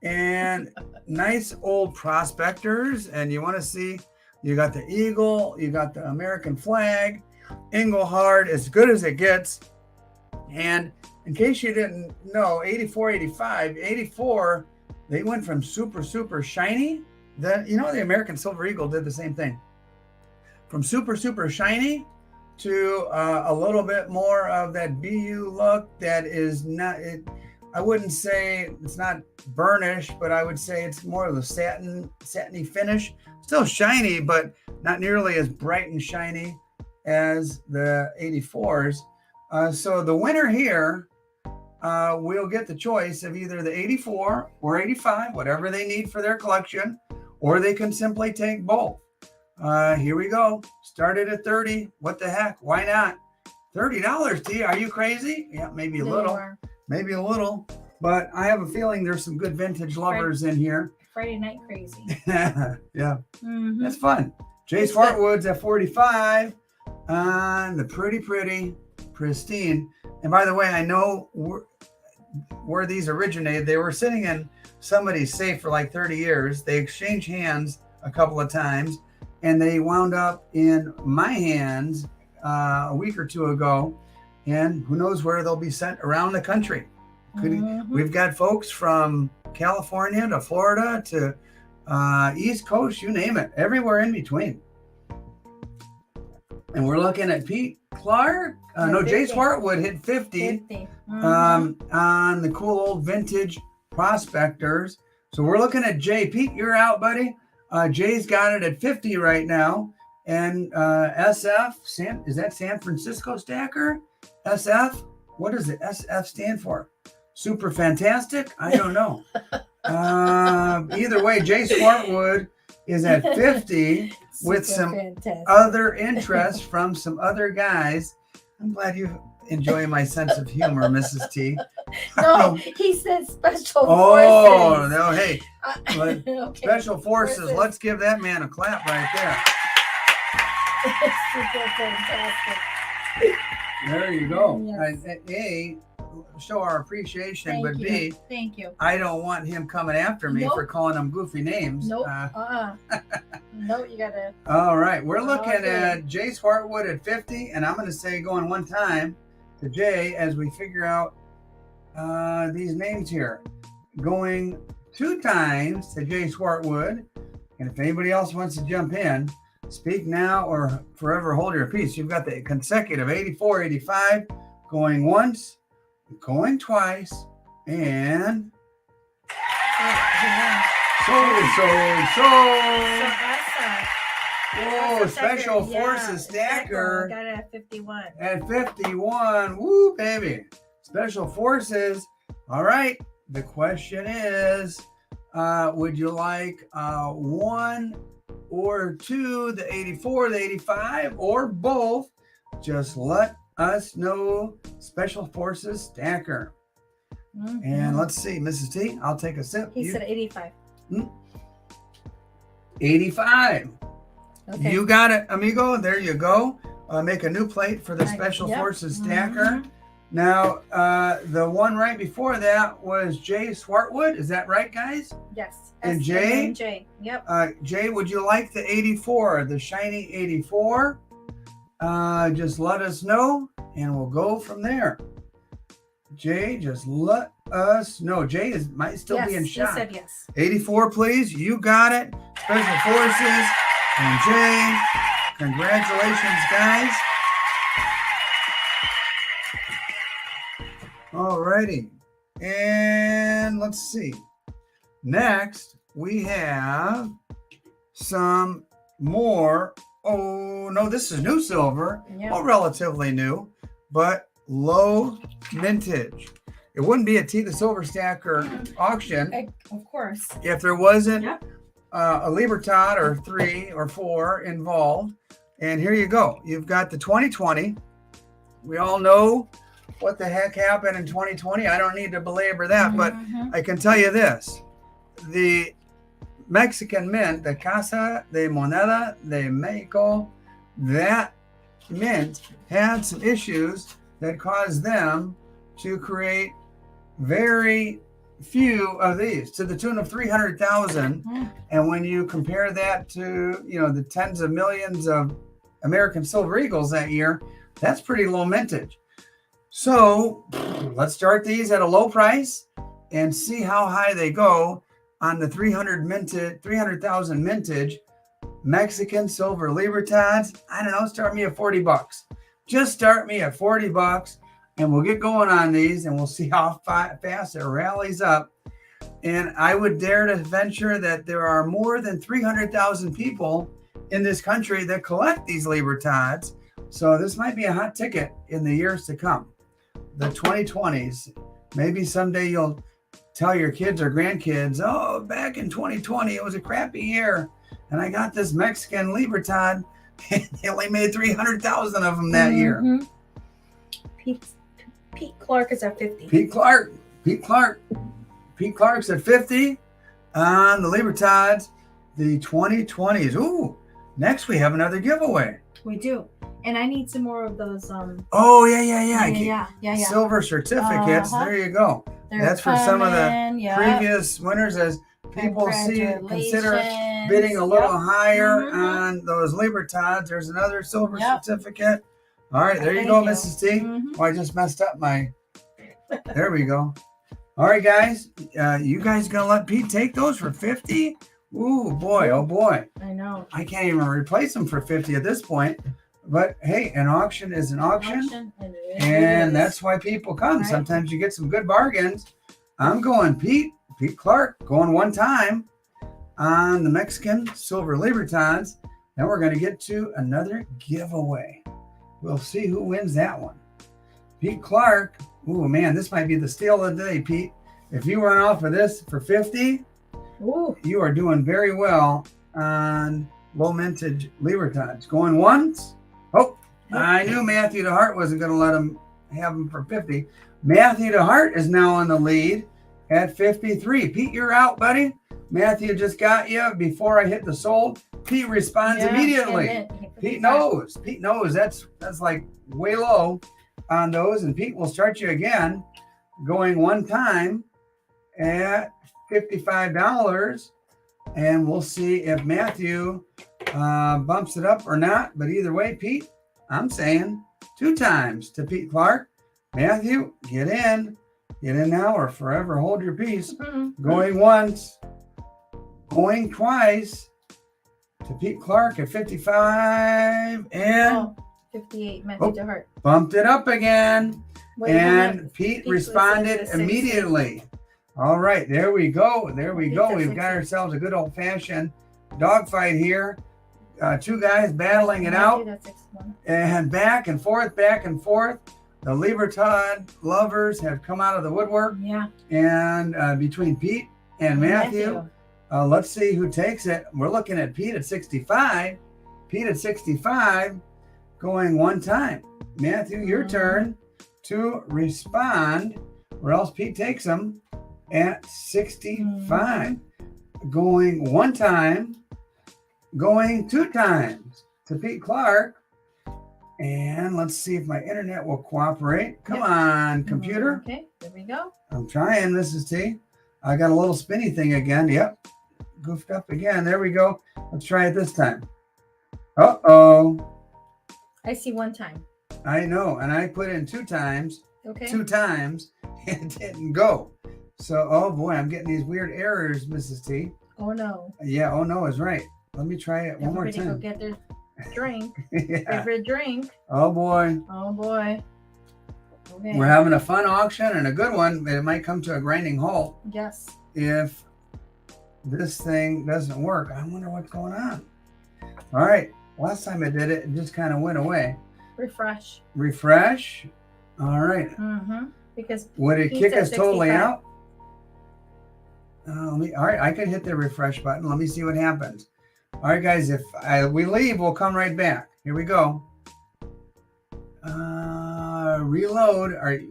And nice old prospectors. And you want to see, you got the eagle, you got the American flag, Engelhard, as good as it gets. And in case you didn't know, 84, 85, 84, they went from super, super shiny. The American Silver Eagle did the same thing. From super, super shiny to a little bit more of that BU look that is not, I wouldn't say it's not burnished, but I would say it's more of a satiny finish. Still shiny, but not nearly as bright and shiny as the 84s. So the winner here will get the choice of either the 84 or 85, whatever they need for their collection, or they can simply take both. Here we go. Started at 30. What the heck? Why not? $30, T. Are you crazy? Yeah, maybe a little. Maybe a little. But I have a feeling there's some good vintage lovers in here. Friday night crazy. Yeah. That's fun. Jay Swartwood's at 45 on the pretty pristine. And by the way, I know where these originated. They were sitting in somebody's safe for like 30 years. They exchanged hands a couple of times, and they wound up in my hands a week or two ago. And who knows where they'll be sent around the country. We've got folks from California to Florida to East Coast, you name it, everywhere in between. And we're looking at Pete Clark. Jay Swartwood hit 50 on the cool old vintage prospectors. So we're looking at Jay. Pete, you're out, buddy. Jay's got it at 50 right now. And SF, is that San Francisco Stacker? SF? What does the SF stand for? Super fantastic? I don't know. Either way, Jay Swartwood is at 50 with some other interest from some other guys. I'm glad you enjoy my sense of humor, Mrs. T. No, he said special forces. Oh, no, hey. Okay. Special forces. Let's give that man a clap right there. Super fantastic. There you go. Yes. A, show our appreciation, but B, thank you. I don't want him coming after me for calling them goofy names. Nope. No, you gotta. All right, we're looking at Jay Swartwood at 50, and I'm going to say going one time to Jay as we figure out these names here. Going two times to Jay Swartwood, and if anybody else wants to jump in, speak now or forever hold your peace. You've got the consecutive 84, 85, going once, going twice, and sold. Oh, Special Forces Stacker. Got it at 51. At 51. Woo, baby. Special Forces. All right. The question is, would you like one or two, the 84, the 85, or both? Just let us know. Special Forces Stacker. And let's see, Mrs. T, I'll take a sip. He said 85. 85. Okay. You got it, amigo. There you go. Make a new plate for the Special Forces Stacker. Now, the one right before that was Jay Swartwood. Is that right, guys? Yes. And Jay? Jay. Yep. Jay, would you like the 84, the shiny 84? Just let us know, and we'll go from there. Jay, just let us know. Jay might still be in shock. He said yes. 84, please. You got it. Special Forces and Jay. Congratulations, guys. All righty. And let's see. Next, we have some more. Oh, no, this is new silver. Yep. Well, relatively new, but low mintage. It wouldn't be a TheSilverStacker auction. Of course. If there wasn't a Libertad or 3 or 4 involved. And here you go. You've got the 2020. We all know what the heck happened in 2020. I don't need to belabor that, but I can tell you this. The Mexican mint, the Casa de Moneda de Mexico, that mint had some issues that caused them to create very few of these to the tune of 300,000. And when you compare that to, the tens of millions of American Silver Eagles that year, that's pretty low mintage. So let's start these at a low price and see how high they go on the 300,000 mintage Mexican silver Libertads. I don't know, start me at 40 bucks. Just start me at 40 bucks and we'll get going on these and we'll see how fast it rallies up. And I would dare to venture that there are more than 300,000 people in this country that collect these Libertads. So this might be a hot ticket in the years to come. The 2020s. Maybe someday you'll tell your kids or grandkids, oh, back in 2020, it was a crappy year. And I got this Mexican Libertad. And they only made 300,000 of them that year. Pete Clark is at 50. Pete Clark's at 50 on the Libertads, the 2020s. Ooh, next we have another giveaway. We do. And I need some more of those. Oh, yeah. Silver certificates. Uh-huh. There you go. That's for some of the previous winners as people consider bidding a little higher on those Libertads. There's another silver certificate. All right, there you go, Mrs. T. Oh, I just messed up my. There we go. All right, guys. You guys gonna let Pete take those for 50? Ooh, boy, oh boy. I know. I can't even replace them for 50 at this point. But hey, an auction is an auction. And that's why people come. Right. Sometimes you get some good bargains. I'm going Pete Clark, going one time on the Mexican Silver Libertads. Then we're going to get to another giveaway. We'll see who wins that one. Pete Clark. Ooh, man, this might be the steal of the day, Pete. If you run off of this for 50, you are doing very well on low mintage Libertads. Going once. Oh, I knew Matthew DeHart wasn't going to let him have them for 50. Matthew DeHart is now in the lead at 53. Pete, you're out, buddy. Matthew just got you before I hit the sold. Pete responds immediately. Pete knows. That's like way low on those. And Pete will start you again, going one time at $55. And we'll see if Matthew bumps it up or not. But either way, Pete, I'm saying 2 times to Pete Clark. Matthew, get in now or forever hold your peace. Going once, going twice to Pete Clark at 55 and 58. Matthew DeHart bumped it up again. And Pete responded immediately. All right, there we go. We've got ourselves a good old-fashioned dogfight here. 2 guys battling it out. And back and forth. The Libertad lovers have come out of the woodwork. Yeah. And between Pete and Matthew, let's see who takes it. We're looking at Pete at 65. Pete at 65, going one time. Matthew, your turn to respond, or else Pete takes them at 65. Going one time, going 2 times to Pete Clark. And let's see if my internet will cooperate. Come on, computer. Okay, there we go. I'm trying, Mrs. T. I got a little spinny thing again. Yep. Goofed up again. There we go. Let's try it this time. Uh-oh. I see 1 time. I know. And I put in 2 times. Okay. 2 times. And it didn't go. So, oh boy, I'm getting these weird errors, Mrs. T. Oh no. Yeah, oh no is right. Let me try it one more time. Go get their drink. Favorite drink. Oh boy. Okay. We're having a fun auction and a good one, but it might come to a grinding halt. Yes. If this thing doesn't work. I wonder what's going on. All right. Last time I did it, it just kind of went away. Refresh. All right. Because would it kick us totally out? All right. I can hit the refresh button. Let me see what happens. All right, guys. If we leave, we'll come right back. Here we go. Reload. All right.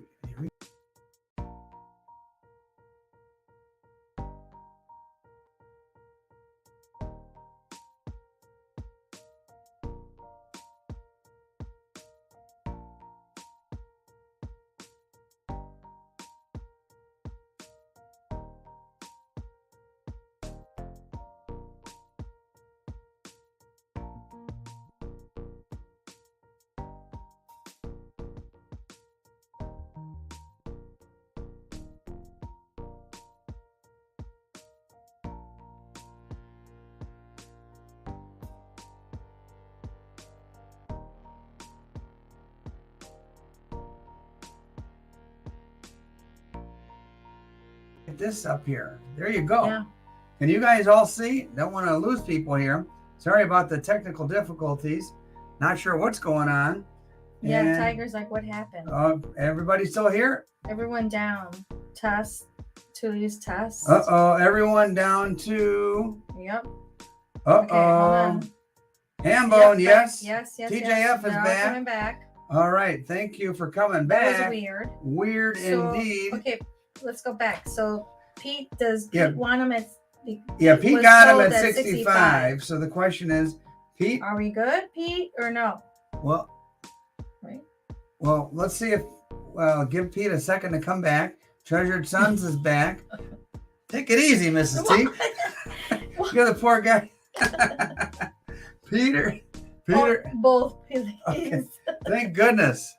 Get this up here. There you go. Yeah. Can you guys all see? Don't want to lose people here. Sorry about the technical difficulties. Not sure what's going on. Yeah, And, Tiger's like, what happened? everybody still here? Everyone down. Test. To use test. Uh-oh. Everyone down to... Yep. Uh-oh. Okay, hold on. Hambone, Yep, yes. Yes. TJF is They're all back. coming back. All right. Thank you for coming That back. was weird. Weird So, indeed. Okay, let's go back. So Pete, does Yeah. Pete want him at... Yeah, Pete was got him sold at 65. So the question is, Pete, Are we good, Pete, or no? well, Right. well, let's see if, well, give Pete a second to come back. Treasured Sons is back. Take it easy, Mrs. T. You're the poor guy. Peter. Both, please. Okay. Thank goodness.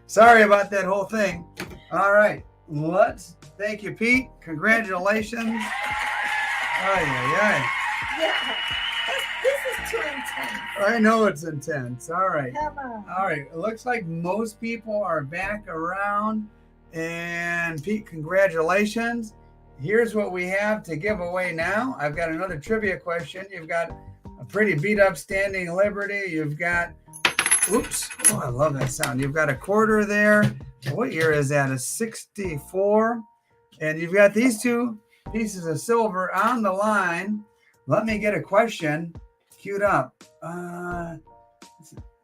Sorry about that whole thing. All right. Thank you, Pete. Congratulations. Yeah. This is too intense. I know it's intense. All right. Come on. All right. It looks like most people are back around. And Pete, congratulations. Here's what we have to give away now. I've got another trivia question. You've got a pretty beat up Standing Liberty. You've got, oops. Oh, I love that sound. You've got a quarter there. What year is that? A 64. And you've got these two pieces of silver on the line. Let me get a question queued up.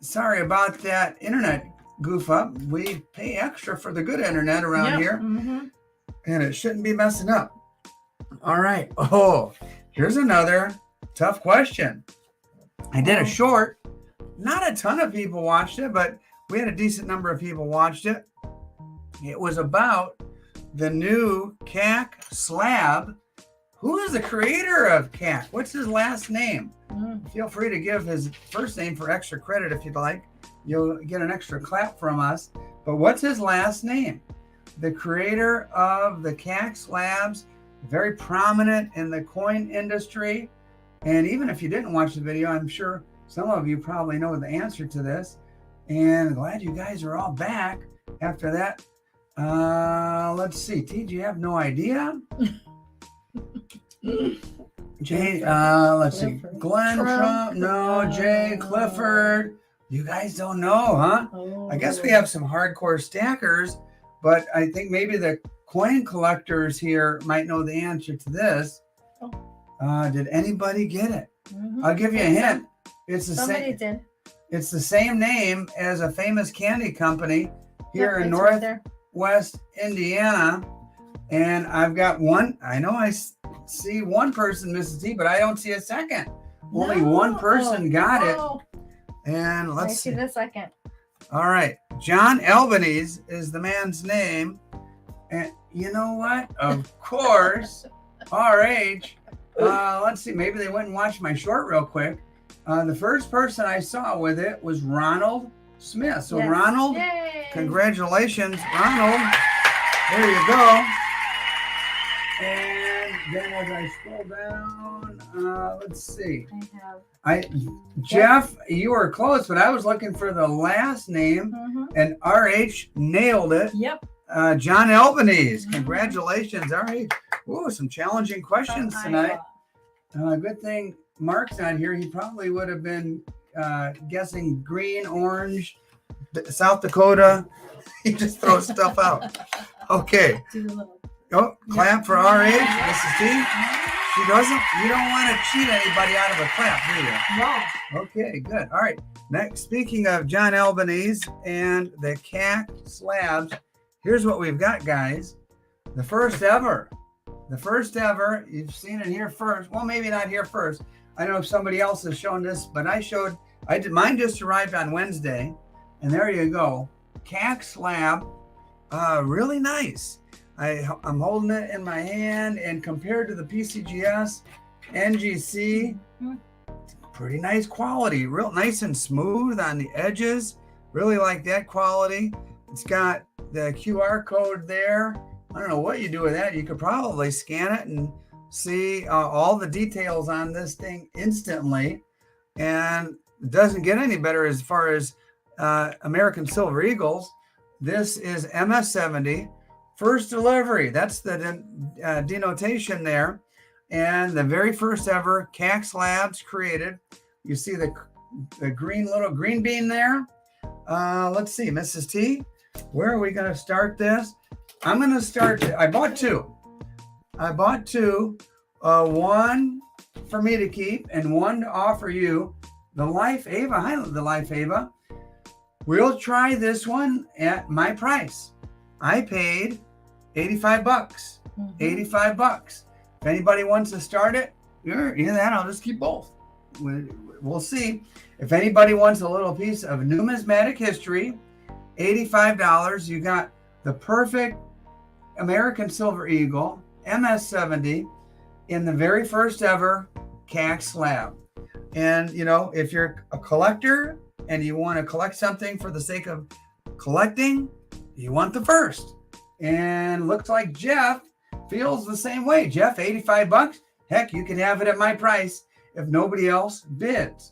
Sorry about that internet goof up. We pay extra for the good internet around here. Mm-hmm. And it shouldn't be messing up. All right. Oh, here's another tough question. I did a short. Not a ton of people watched it, but we had a decent number of people watched it. It was about the new CAC slab. Who is the creator of CAC? What's his last name? Feel free to give his first name for extra credit if you'd like. You'll get an extra clap from us. But what's his last name? The creator of the CAC slabs, very prominent in the coin industry. And even if you didn't watch the video, I'm sure some of you probably know the answer to this. And glad you guys are all back after that. Let's see. T, do you have no idea? Jay, let's see. Glenn Trump. No, Jay Clifford. You guys don't know, huh? I guess we have some hardcore stackers, but I think maybe the coin collectors here might know the answer to this. Did anybody get it? I'll give you a hint. It's the Somebody same. did. It's the same name as a famous candy company here in It's right there. Northwest Indiana. And I've got one. I know I see one person, Mrs. T, but I don't see a second. Only one person got it. And I let's see see. the second. All right. John Albanese is the man's name. And you know what? Of course, RH. Let's see. Maybe they went and watched my short real quick. The first person I saw with it was Ronald Smith. So Yes. Ronald, Yay. congratulations, Ronald. There you go. And then as I scroll down, let's see. I have. Jeff, you were close, but I was looking for the last name, and RH nailed it. Yep. John Albanese, congratulations, RH. Ooh, some challenging questions tonight. Good thing Mark's not here. He probably would have been guessing green, orange, South Dakota. He just throws stuff out. Okay. Oh, clap for RH, Mrs. T. She doesn't. You don't want to cheat anybody out of a clap, do you? No. Okay, good. All right. Next, speaking of John Albanese and the CAC slabs, here's what we've got, guys. The first ever. You've seen it here first. Well, maybe not here first. I know somebody else has shown this, but mine just arrived on Wednesday, and there you go. CAC slab, really nice. I'm holding it in my hand, and compared to the PCGS NGC, pretty nice quality, real nice and smooth on the edges. Really like that quality. It's got the QR code there. I don't know what you do with that. You could probably scan it and see all the details on this thing instantly. And it doesn't get any better as far as American Silver Eagles. This is MS70, first delivery. That's the denotation there. And the very first ever CAC slabs created. You see the little green bean there. Let's see, Mrs. T, where are we going to start this? I'm going to start. I bought two. One for me to keep and one to offer you. The Life Ava. Hi, the Life Ava. We'll try this one at my price. I paid $85. $85. If anybody wants to start it, either that, I'll just keep both. We'll see. If anybody wants a little piece of numismatic history, $85. You got the perfect American Silver Eagle MS-70 in the very first ever CAC slab. And, if you're a collector and you want to collect something for the sake of collecting, you want the first. And looks like Jeff feels the same way. Jeff, $85. Heck, you can have it at my price if nobody else bids.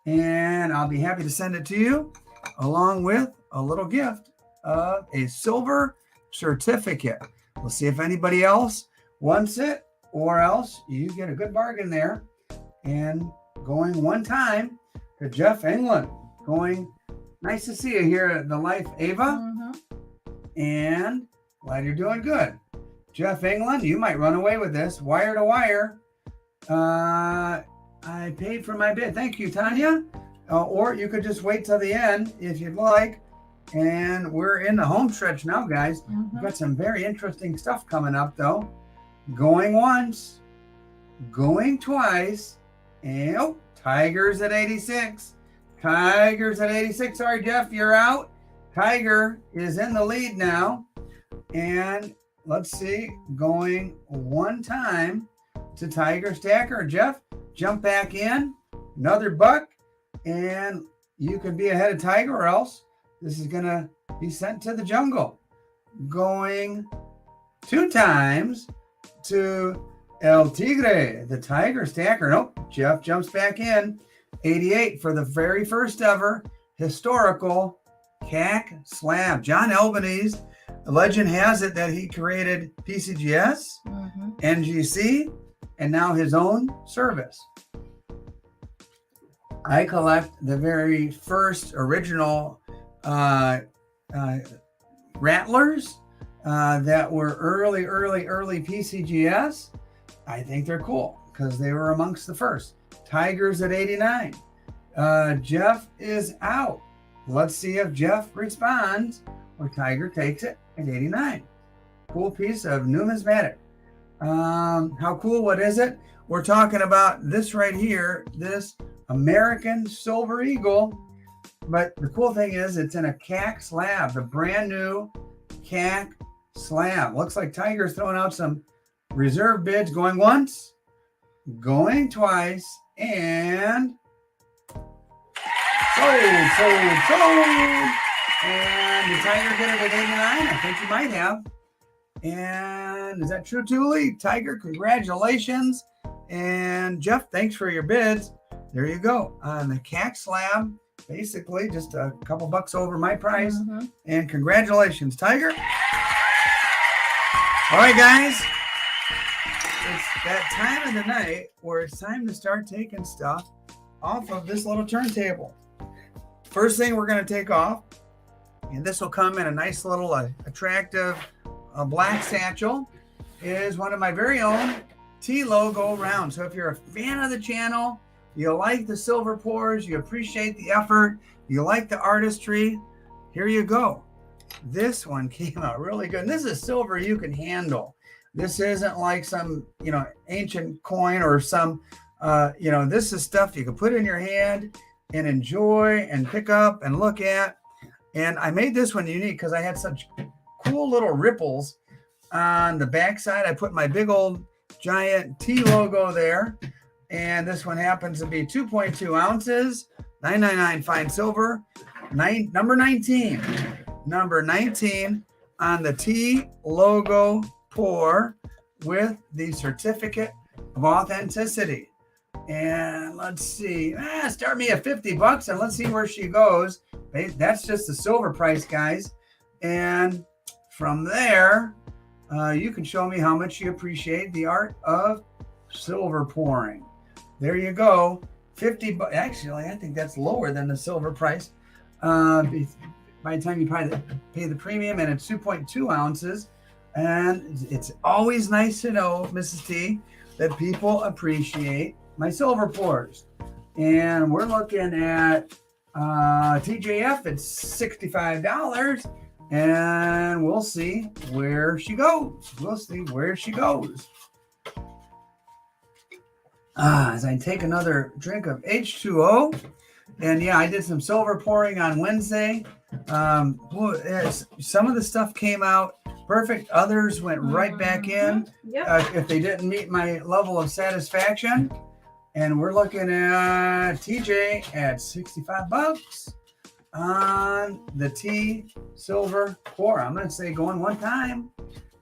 And I'll be happy to send it to you along with a little gift of a silver certificate. We'll see if anybody else wants it, or else you get a good bargain there. And going one time to Jeff England. Nice to see you here at the Life Ava. And glad you're doing good. Jeff England, you might run away with this. Wire to wire. I paid for my bid. Thank you, Tanya. Or you could just wait till the end if you'd like. And we're in the home stretch now, guys. We've got some very interesting stuff coming up, though. Going once, going twice, and Tigers at 86. Tigers at 86. Sorry, Jeff, you're out. Tiger is in the lead now. And let's see, going one time to TtheSilverStacker. Jeff, jump back in. Another buck. And you can be ahead of Tiger, or else this is going to be sent to the jungle. Going two times to El Tigre, the TtheSilverStacker. Nope, Jeff jumps back in. 88 for the very first ever historical CAC slab. John Albanese, legend has it that he created PCGS, NGC, and now his own service. I collect the very first original rattlers that were early PCGS. I think they're cool because they were amongst the first. Tigers at 89. Jeff is out. Let's see if Jeff responds or Tiger takes it at 89. Cool piece of numismatic. How cool? What is it? We're talking about this right here, this American Silver Eagle. But the cool thing is it's in a CAC slab, the brand new CAC slab. Looks like Tiger's throwing out some reserve bids, going once, going twice, and sold. And the Tiger get it at 89. I think you might have. And is that true, Thule? Tiger, congratulations. And Jeff, thanks for your bids. There you go. On the CAC slab, basically just a couple bucks over my price. And congratulations, Tiger. All right, guys. It's that time of the night where it's time to start taking stuff off of this little turntable. First thing we're going to take off, and this will come in a nice little attractive black satchel, is one of my very own T logo rounds. So if you're a fan of the channel, you like the silver pours, you appreciate the effort, you like the artistry, here you go. This one came out really good. And this is silver you can handle. This isn't like some, ancient coin or some, this is stuff you can put in your hand and enjoy and pick up and look at. And I made this one unique because I had such cool little ripples on the backside. I put my big old giant T logo there. And this one happens to be 2.2 ounces, $9.99 fine silver, number 19. Number 19 on the T logo pour with the certificate of authenticity. And let's see, start me at $50 and let's see where she goes. That's just the silver price, guys. And from there, you can show me how much you appreciate the art of silver pouring. There you go. 50 bucks. Actually, I think that's lower than the silver price. By the time you pay the premium, and it's 2.2 ounces. And it's always nice to know, Mrs. T, that people appreciate my silver pours. And we're looking at TJF at $65. And we'll see where she goes. As I take another drink of H2O. And yeah, I did some silver pouring on Wednesday. Some of the stuff came out perfect. Others went right back in. Yep. If they didn't meet my level of satisfaction. And we're looking at TJ at 65 bucks on the T Silver Pour. I'm going to say going one time.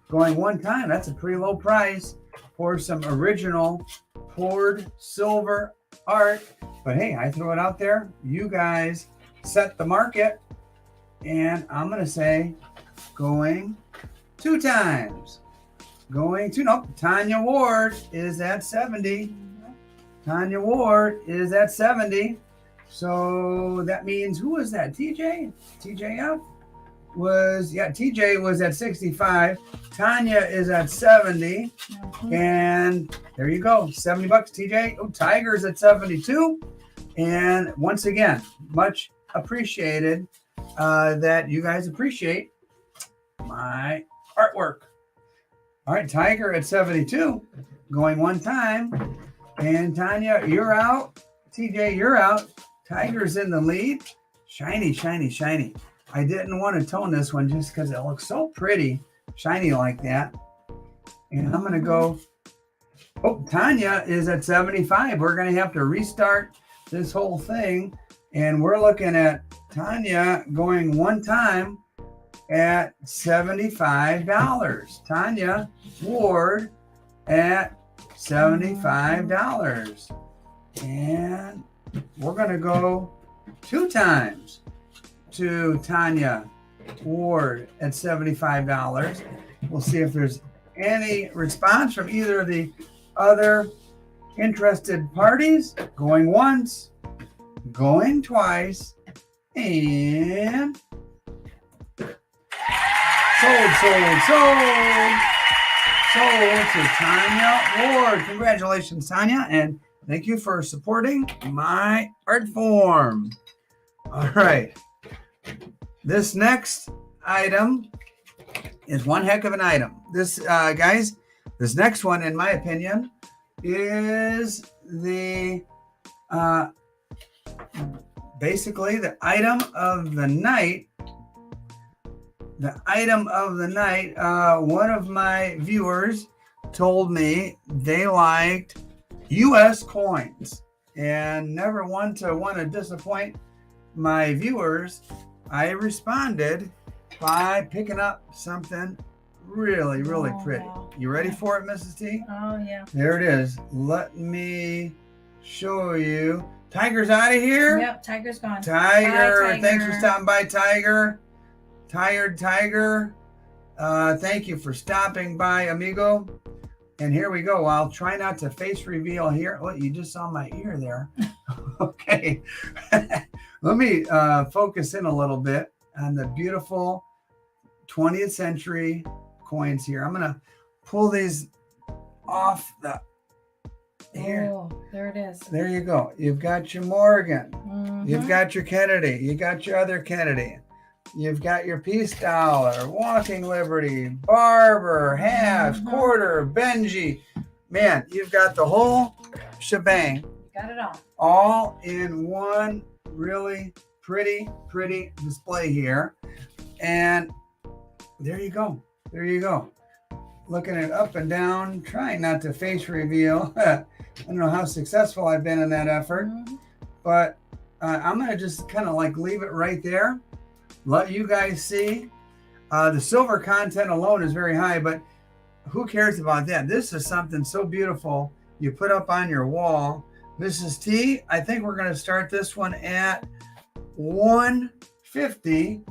That's a pretty low price for some original poured silver art. But hey, I throw it out there. You guys set the market. And I'm going to say going two times. Tanya Ward is at 70. Tanya Ward is at 70. So that means, who was that? TJ? TJF? TJ was at 65. Tanya is at 70. And there you go. 70 bucks, TJ. Oh, Tiger's at 72. And once again, much appreciated that you guys appreciate my artwork. All right, Tiger at 72. Going one time. And Tanya, you're out. TJ, you're out. Tiger's in the lead. Shiny, shiny, shiny. I didn't want to tone this one just because it looks so pretty, shiny like that. And I'm going to go. Oh, Tanya is at 75. We're going to have to restart this whole thing. And we're looking at Tanya going one time at $75. Tanya Ward at $75. And we're going to go two times to Tanya Ward at $75. We'll see if there's any response from either of the other interested parties. Going once, going twice, and sold to Tanya Ward. Congratulations, Tanya, and thank you for supporting my art form. All right. This next item is one heck of an item. This, guys, this next one, in my opinion, is the basically the item of the night. One of my viewers told me they liked U.S. coins, and never want to disappoint my viewers. I responded by picking up something really, really pretty. Wow. You ready for it, Mrs. T? Oh, yeah. There it is. Let me show you. Tiger's out of here? Yep, Tiger's gone. Tiger. Bye, Tiger. Thanks for stopping by, Tiger. Tired Tiger. Thank you for stopping by, amigo. And here we go. I'll try not to face reveal here. Oh, you just saw my ear there. Okay. Let me focus in a little bit on the beautiful 20th century coins here. I'm going to pull these off the here. Oh, there it is. There you go. You've got your Morgan. Mm-hmm. You've got your Kennedy. You got your other Kennedy. You've got your Peace Dollar, Walking Liberty, Barber, halves, quarter, Benji. Man, you've got the whole shebang. You got it all in one really pretty display here. And there you go. Looking it up and down, trying not to face reveal. I don't know how successful I've been in that effort, but I'm going to just kind of like leave it right there. Let you guys see. The silver content alone is very high, but who cares about that? This is something so beautiful you put up on your wall. Mrs. T, I think we're going to start this one at $150.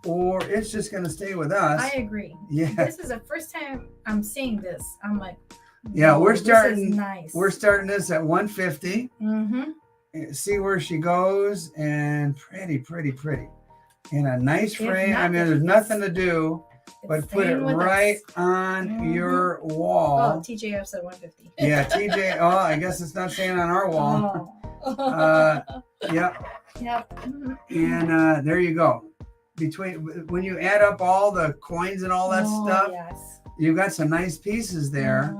or it's just going to stay with us. I agree. Yeah. This is the first time I'm seeing this. I'm like, Yeah, whoa, we're starting. This is nice. We're starting this at 150. Mm-hmm. See where she goes, and pretty. In a nice frame. I mean, there's nothing to do but put it right on your wall. Oh, TJF said 150. Yeah, TJ. Oh, I guess it's not saying on our wall. Yep. And there you go. When you add up all the coins and all that stuff, yes. you've got some nice pieces there.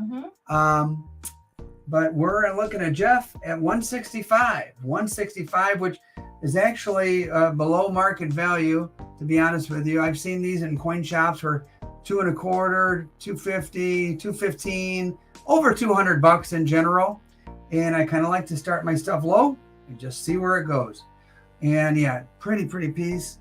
But we're looking at Jeff at 165, which is actually below market value, to be honest with you. I've seen these in coin shops for $2.25, $2.50, $2.15, over $200 in general. And I kind of like to start my stuff low and just see where it goes. And yeah, pretty piece.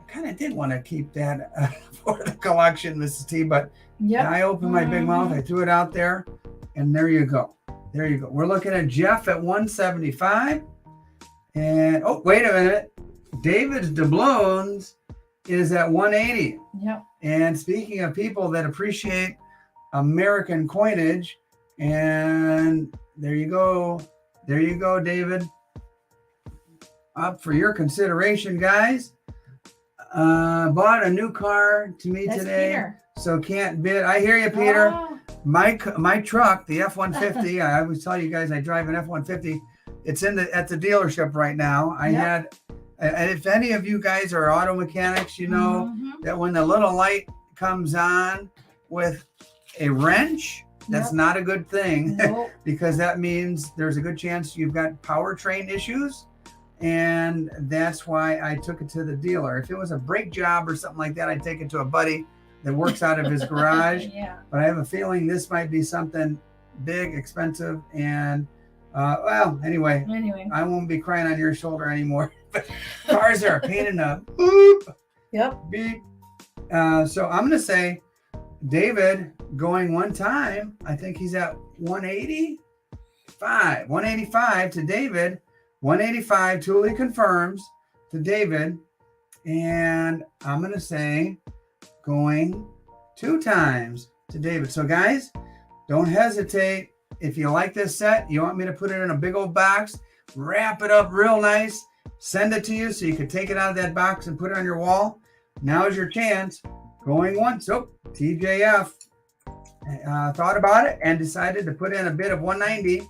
I kind of did want to keep that for the collection, Mrs. T, but I opened my big mouth, I threw it out there, and there you go. There you go. We're looking at Jeff at 175. And oh, wait a minute. David's doubloons is at 180. Yep. And speaking of people that appreciate American coinage, and there you go. There you go, David. Up for your consideration, guys. Bought a new car to me today. Peter. So can't bid. I hear you, Peter. Oh. My truck, the F-150, I always tell you guys I drive an F-150. It's at the dealership right now. I had, and if any of you guys are auto mechanics, you know that when the little light comes on with a wrench, that's not a good thing. Because that means there's a good chance you've got powertrain issues. And that's why I took it to the dealer. If it was a brake job or something like that, I'd take it to a buddy that works out of his garage. But I have a feeling this might be something big, expensive, and well, anyway, I won't be crying on your shoulder anymore. But cars are a pain in the boop. Beep. So I'm gonna say David going one time. I think he's at 185. 185 to David. 185. Thule confirms to David, and I'm gonna say going 2 times to David. So guys, don't hesitate. If you like this set, you want me to put it in a big old box, wrap it up real nice, send it to you so you can take it out of that box and put it on your wall. Now's your chance. Going once. Oh, TJF thought about it and decided to put in a bid of 190.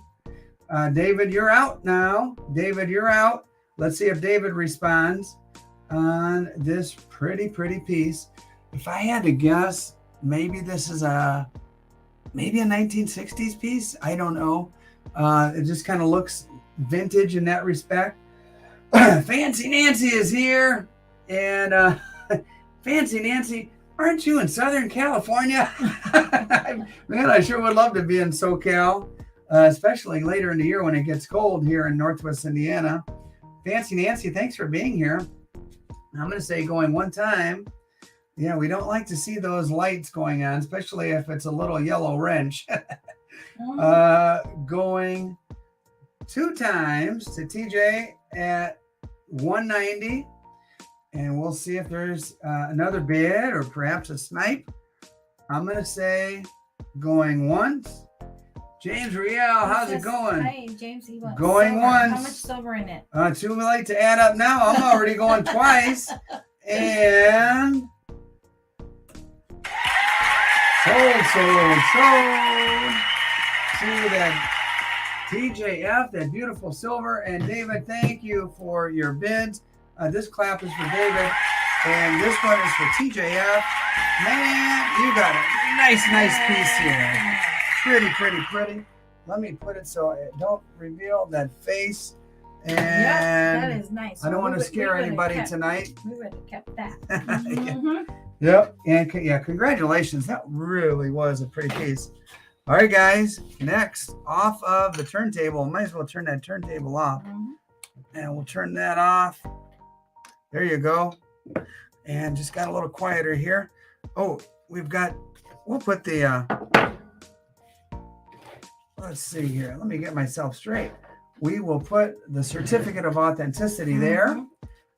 David, you're out now. David, you're out. Let's see if David responds on this pretty piece. If I had to guess, maybe this is maybe a 1960s piece. I don't know. It just kind of looks vintage in that respect. Fancy Nancy is here. And Fancy Nancy, aren't you in Southern California? Man, I sure would love to be in SoCal, especially later in the year when it gets cold here in Northwest Indiana. Fancy Nancy, thanks for being here. I'm going to say going one time. Yeah, we don't like to see those lights going on, especially if it's a little yellow wrench. Going 2 times to TJ at 190. And we'll see if there's another bid or perhaps a snipe. I'm going to say going once. James Riel, how's it going? Hi, James. Going silver. once. How much silver in it? Too late to add up now. I'm already going twice. And sold. See that TJF, that beautiful silver. And David, thank you for your bids. This clap is for David, and this one is for TJF. Man, you got a nice piece here. Pretty. Let me put it so I don't reveal that face. And that is nice. I don't want to scare anybody tonight. We would have kept that. Yep. And yeah, congratulations. That really was a pretty piece. All right, guys. Next, off of the turntable. Might as well turn that turntable off. And we'll turn that off. There you go. And just got a little quieter here. Oh, we'll put the, let's see here. Let me get myself straight. We will put the certificate of authenticity there.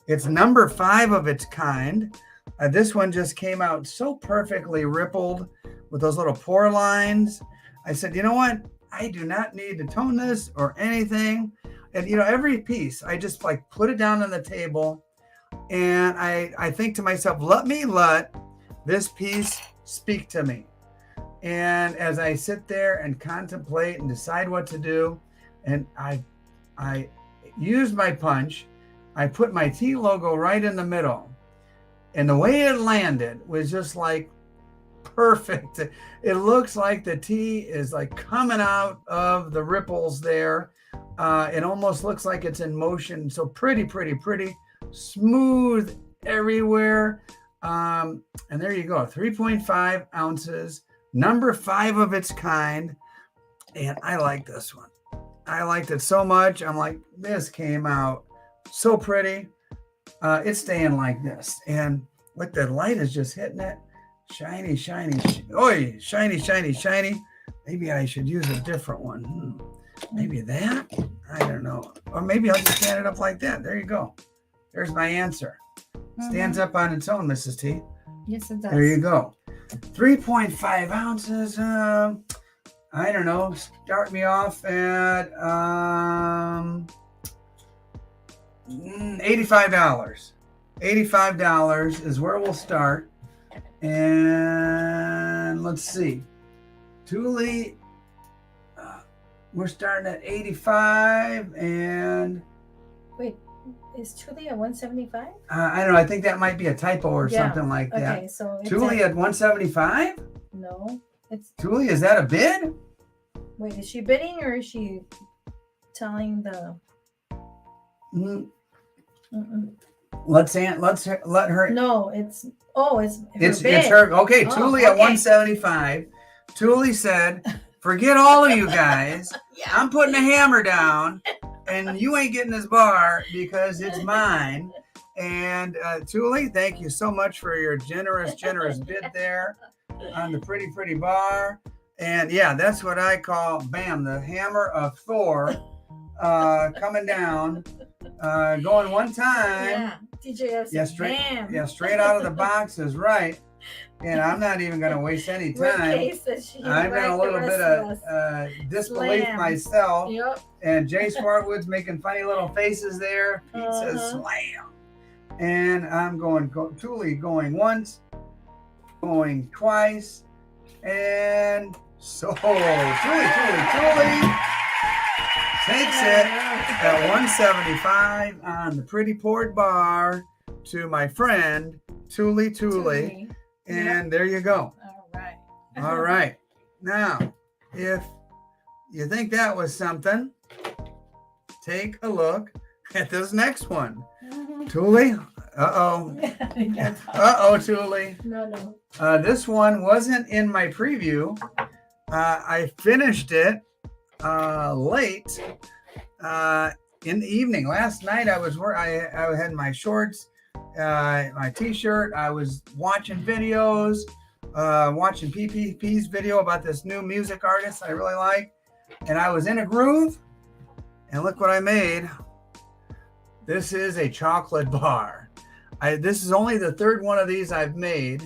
It's number 5 of its kind. This one just came out so perfectly rippled with those little pour lines. I said, you know what? I do not need to tone this or anything. And, every piece, I just like put it down on the table. And I think to myself, let this piece speak to me. And as I sit there and contemplate and decide what to do, and I used my punch, I put my T logo right in the middle. And the way it landed was just like perfect. It looks like the T is like coming out of the ripples there. It almost looks like it's in motion. So pretty, smooth everywhere. And there you go, 3.5 ounces, number 5 of its kind. And I like this one. I liked it so much. I'm like, this came out so pretty. It's staying like this. And look, the light is just hitting it. Shiny. Oi, shiny. Maybe I should use a different one. Maybe that? I don't know. Or maybe I'll just stand it up like that. There you go. There's my answer. Stands up on its own, Mrs. T. Yes, it does. There you go. 3.5 ounces. I don't know. Start me off at $85. $85 is where we'll start. And let's see. Thule, we're starting at 85 and... Wait, is Thule at 175? I don't know. I think that might be a typo or something like that. Okay, so it's Thule at 175? No, it's... Thule, is that a bid? Wait, is she bidding or is she telling the... Let's let her... No, it's her it's bid. her. Okay, Thule at 175. Thule said, forget all of you guys. I'm putting a hammer down and you ain't getting this bar because it's mine. And Thule, thank you so much for your generous bid there on the pretty bar. And yeah, that's what I call, bam, the hammer of Thor coming down, going one time. Yeah, TJF said, bam. Yeah, straight out of the box is right. And I'm not even going to waste any time. I'm in a little bit of disbelief myself. Yep. And Jay Swartwood's making funny little faces there. Pete says slam. And I'm going, Thule going once, going twice. And so Thule takes it at 175 on the pretty port bar to my friend Thule. And there you go. All right. Now, if you think that was something, take a look at this next one. Thule. Uh-oh, Thule. No. This one wasn't in my preview. I finished it late in the evening. Last night I had my shorts, my t-shirt. I was watching videos, watching PPP's video about this new music artist I really like. And I was in a groove. And look what I made. This is a chocolate bar. This is only the third one of these I've made.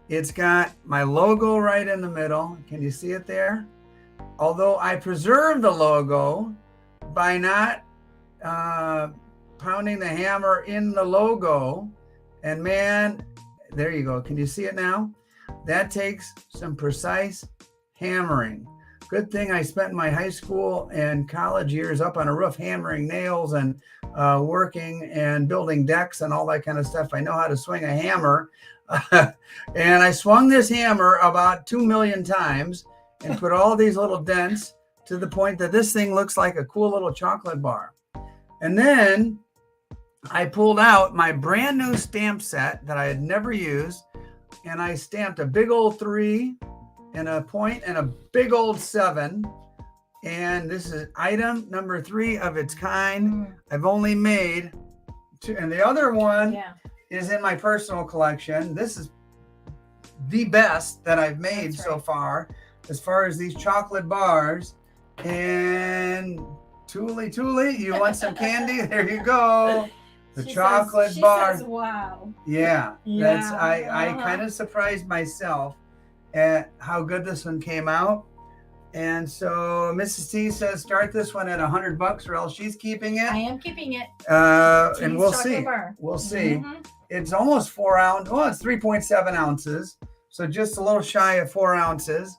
It's got my logo right in the middle. Can you see it there? Although I preserved the logo by not pounding the hammer in the logo. And man, there you go. Can you see it now? That takes some precise hammering. Good thing I spent my high school and college years up on a roof hammering nails and working and building decks and all that kind of stuff. I know how to swing a hammer. And I swung this hammer about 2 million times and put all these little dents to the point that this thing looks like a cool little chocolate bar. And then I pulled out my brand new stamp set that I had never used, and I stamped a big old 3 and a point and a big old 7. And this is item number 3 of its kind. I've only made 2, and the other one is in my personal collection. This is the best that I've made so far as these chocolate bars. And Thule, you want some candy? There you go. The She chocolate says, bar. She says, wow. Yeah, that's I Uh-huh. kind of surprised myself at how good this one came out. And so Mrs. T says start this one at $100 or else she's keeping I it. am keeping it. And we'll chocolate see. bar. We'll see. Mhm. It's almost 4 ounce. Well, it's 3.7 ounces. So just a little shy of 4 ounces.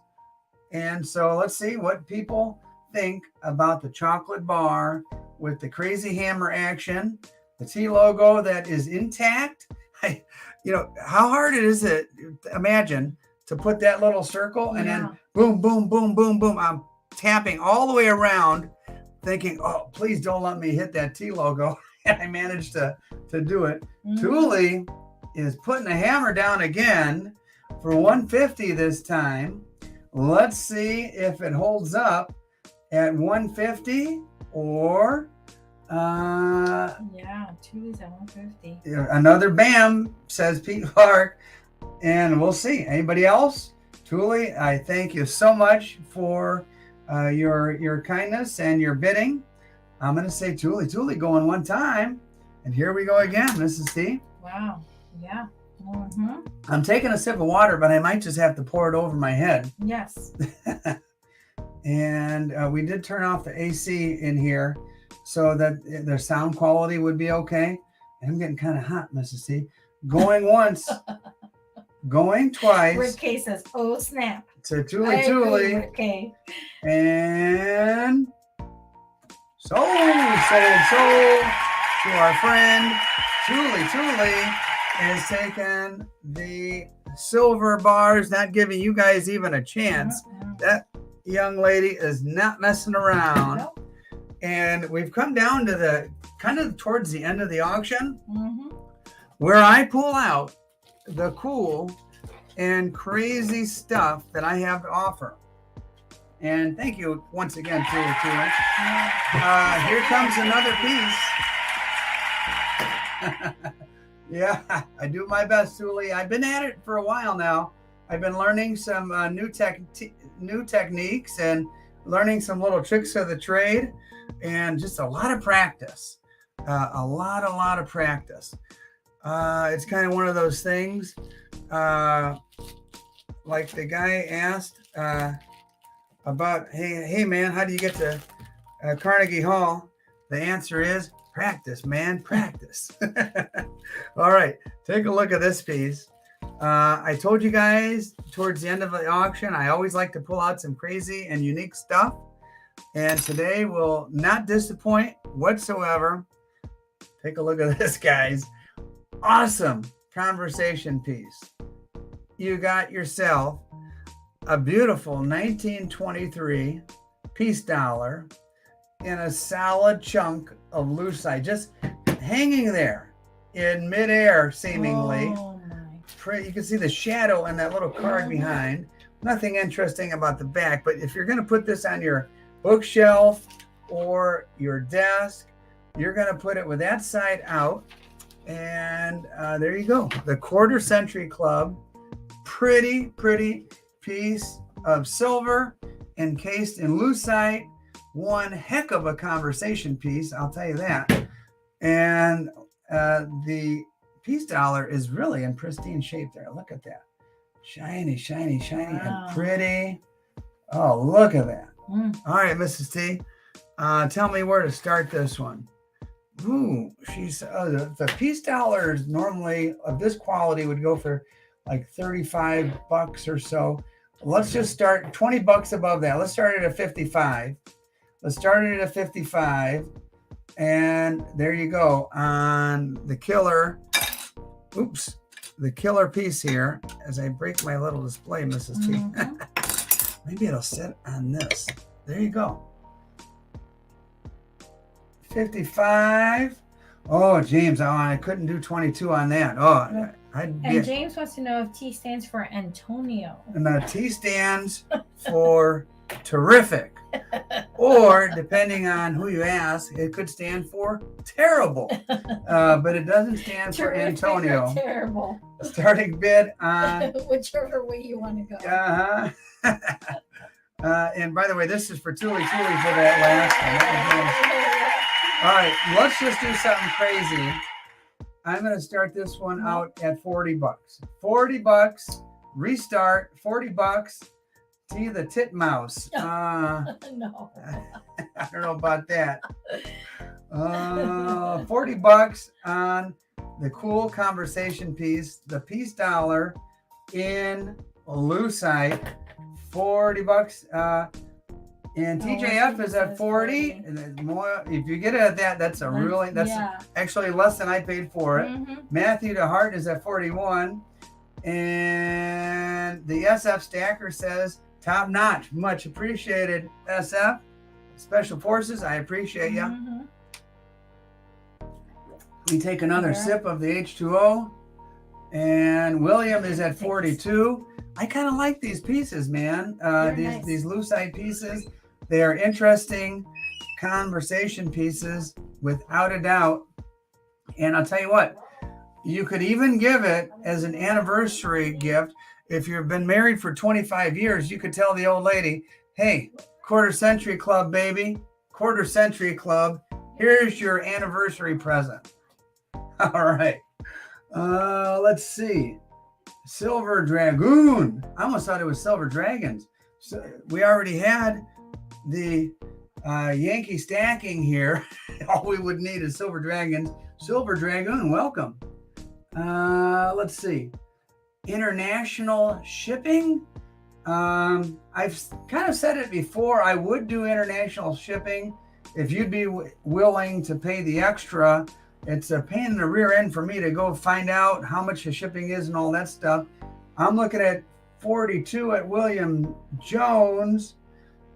And so let's see what people think about the chocolate bar with the crazy hammer action, the T logo that is intact. How hard is it? Imagine to put that little circle and then boom, boom, boom, boom, boom. I'm tapping all the way around, thinking, oh, please don't let me hit that T logo. And I managed to do it. Thule is putting the hammer down again for 150 this time. Let's see if it holds up at 150 or Thule's at 150. Another BAM, says Pete Clark, and we'll see. Anybody else? Thule, I thank you so much for your kindness and your bidding. I'm going to say Thule going one time, and here we go again, Mrs. T. Wow. Yeah. Mm-hmm. I'm taking a sip of water, but I might just have to pour it over my head. Yes. And we did turn off the AC in here so that the sound quality would be okay. I'm getting kind of hot, Mrs. T. Going once, going twice. Rick K says, oh, snap. To Thule. Okay. And sold to our friend Thule is taking the silver bars, not giving you guys even a chance. That young lady is not messing around. Nope. And we've come down to the kind of towards the end of the auction where I pull out the cool and crazy stuff that I have to offer. And thank you once again, Thule. Here comes another piece. Yeah, I do my best, Thule. I've been at it for a while now. I've been learning some new techniques and learning some little tricks of the trade, and just a lot of practice. A lot of practice. It's kind of one of those things. Like the guy asked about, hey man, how do you get to Carnegie Hall? The answer is practice, man, practice. All right, take a look at this piece. I told you guys towards the end of the auction, I always like to pull out some crazy and unique stuff. And today will not disappoint whatsoever. Take a look at this, guys. Awesome conversation piece. You got yourself a beautiful 1923 peace dollar in a solid chunk of lucite, just hanging there in midair, seemingly. Oh, my. You can see the shadow and that little card behind. Nothing interesting about the back, but if you're going to put this on your bookshelf or your desk, you're going to put it with that side out. And there you go. The Quarter Century Club. Pretty piece of silver encased in lucite. One heck of a conversation piece, I'll tell you that. And the peace dollar is really in pristine shape there. Look at that. Shiny, wow. and pretty. Oh, look at that. All right, Mrs. T, tell me where to start this one. Ooh, the peace dollars normally of this quality would go for like $35 or so. Let's just start $20 above that. Let's start it at 55. Let's start it at 55. And there you go on the killer. Oops, the killer piece here. As I break my little display, Mrs. T. Maybe it'll sit on this. There you go. 55. Oh, James, I couldn't do 22 on that. Oh, And James wants to know if T stands for Antonio. And the T stands for terrific. Or, depending on who you ask, it could stand for terrible. But it doesn't stand for Antonio. Or terrible. Starting bid on... Whichever way you want to go. And by the way, this is for Thule for that last one. All right, let's just do something crazy. I'm going to start this one out at $40. $40. Restart. $40. The titmouse. No. I don't know about that. $40 on the cool conversation piece, the peace dollar in lucite. $40. And TJF is at 40. And more, if you get it at that, that's actually less than I paid for it. Matthew DeHart is at 41. And the SF Stacker says, top notch, much appreciated, SF. Special Forces, I appreciate you. We take another sip of the H2O. And William is at 42. I kind of like these pieces, man. These lucite pieces. They are interesting conversation pieces, without a doubt. And I'll tell you what, you could even give it as an anniversary gift. If you've been married for 25 years, you could tell the old lady, hey, quarter century club, baby, quarter century club, here's your anniversary present. All right. Let's see. Silver Dragoon. I almost thought it was Silver Dragons. So we already had the Yankee stacking here. All we would need is Silver Dragons. Silver Dragoon, welcome. Let's see. International shipping. I've kind of said it before. I would do international shipping if you'd be willing to pay the extra. It's a pain in the rear end for me to go find out how much the shipping is and all that stuff. I'm looking at 42 at William Jones.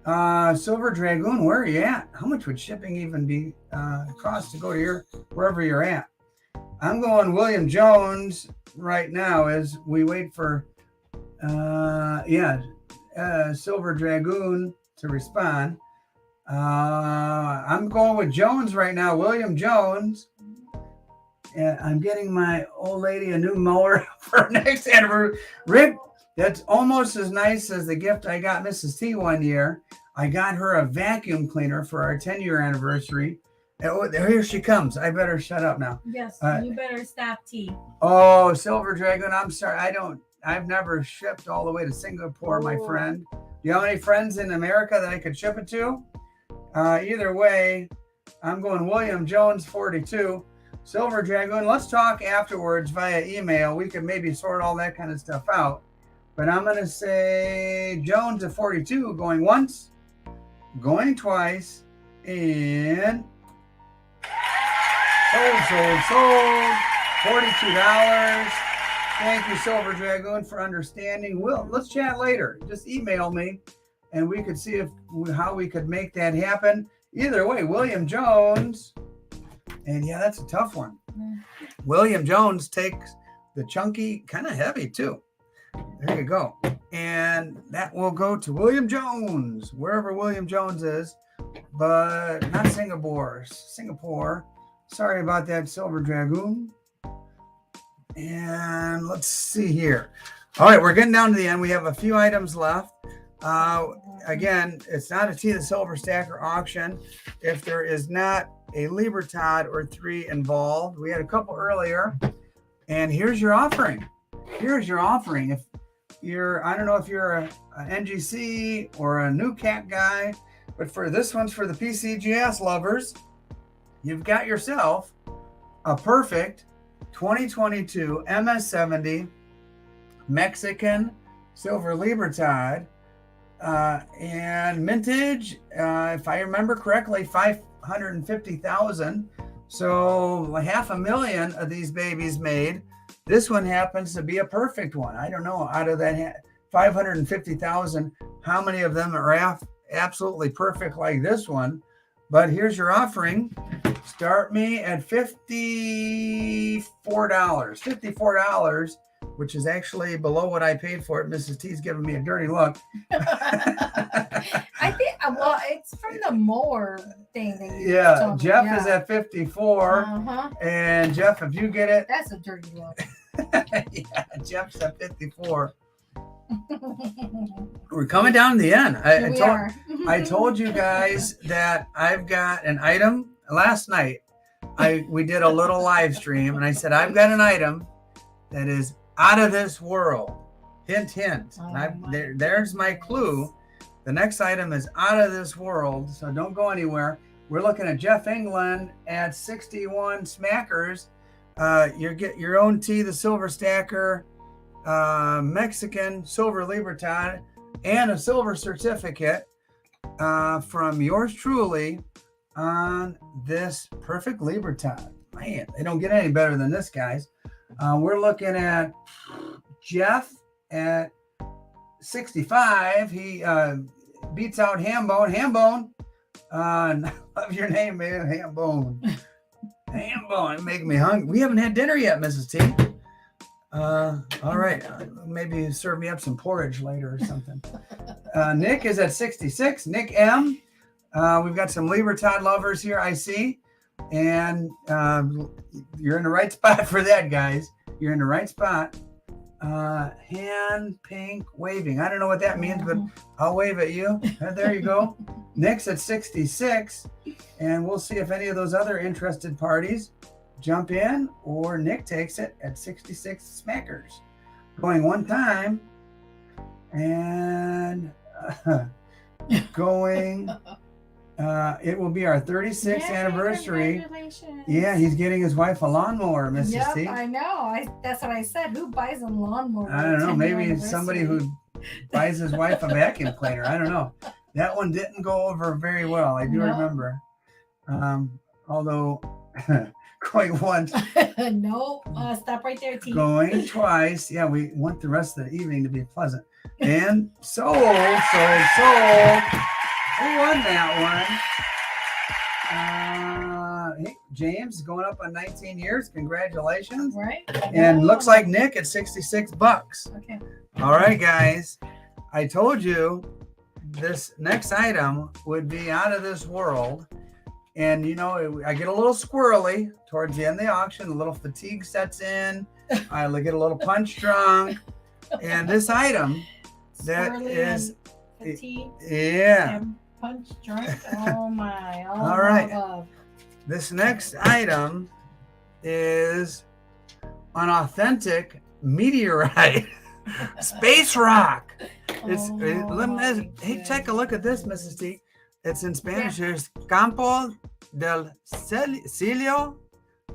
Silver Dragoon, where are you at? How much would shipping even be cost to go to wherever you're at? I'm going William Jones right now as we wait for Silver Dragoon to respond. I'm going with Jones right now, William Jones. And I'm getting my old lady a new mower for her next anniversary. Rick, that's almost as nice as the gift I got Mrs. T one year. I got her a vacuum cleaner for our 10-year anniversary. Oh, here she comes. I better shut up now. Yes, you better stop, T. Oh, Silver Dragon, I'm sorry. I've never shipped all the way to Singapore, my friend. Do you have any friends in America that I could ship it to? Either way, I'm going William Jones, 42. Silver Dragoon, let's talk afterwards via email. We could maybe sort all that kind of stuff out. But I'm going to say Jones at 42, going once, going twice, and sold. $42. Thank you, Silver Dragoon, for understanding. Let's chat later. Just email me, and we could see how we could make that happen. Either way, William Jones. And yeah, that's a tough one. William Jones takes the chunky, kind of heavy too. There you go. And that will go to William Jones, wherever William Jones is, but not Singapore. Sorry about that, Silver Dragoon. And let's see here. All right, we're getting down to the end. We have a few items left. Again, it's not a TheSilverStacker auction if there is not a Libertad or 3 involved. We had a couple earlier. And here's your offering. If you're, I don't know if you're an NGC or a new cat guy, but for this one's for the PCGS lovers. You've got yourself a perfect 2022 MS70 Mexican Silver Libertad and mintage, if I remember correctly, 550,000. So 500,000 of these babies made. This one happens to be a perfect one. I don't know, out of that 550,000, how many of them are absolutely perfect like this one. But here's your offering. Start me at $54, which is actually below what I paid for it. Mrs. T's giving me a dirty look. I think, well, it's from the mower thing that you told me. Jeff is at 54. And Jeff, if you get it. That's a dirty look. Yeah, Jeff's at 54. We're coming down to the end. I told you guys that I've got an item last night. we did a little live stream, and I said, I've got an item that is out of this world. Hint, hint. Oh, there's my clue. The next item is out of this world, so don't go anywhere. We're looking at Jeff England at 61 smackers. You get your own TheSilverStacker Mexican Silver Libertad and a silver certificate from yours truly on this perfect Libertad. Man, they don't get any better than this, guys. We're looking at Jeff at 65. He beats out Hambone. Hambone, I love your name, man. Hambone. Hambone, making me hungry. We haven't had dinner yet, Mrs. T. All right. Maybe serve me up some porridge later or something. Nick is at 66. Nick M. We've got some Libertad lovers here, I see. And you're in the right spot for that, guys. You're in the right spot. Hand pink waving. I don't know what that means, but I'll wave at you. There you go. Nick's at 66. And we'll see if any of those other interested parties jump in, or Nick takes it at 66 smackers. Going one time and going, it will be our 36th anniversary. Congratulations. Yeah, he's getting his wife a lawnmower, Mrs. T. I know. That's what I said. Who buys a lawnmower? I don't know. Maybe it's somebody who buys his wife a vacuum cleaner. I don't know. That one didn't go over very well. I do remember. Although going once. No, stop right there, T. Going twice. Yeah, we want the rest of the evening to be pleasant. And sold. Who won that one? Hey, James going up on 19 years. Congratulations. Right. And looks like Nick at $66. Okay. All right, guys. I told you this next item would be out of this world. And, you know, I get a little squirrely towards the end of the auction. A little fatigue sets in. I get a little punch drunk. And this item that Squirrely is... and fatigue. Yeah. And punch drunk. Oh, my. All right. This next item is an authentic meteorite. Space rock. Hey, take a look at this, Mrs. T. It's in Spanish. There's Campo del Cielo.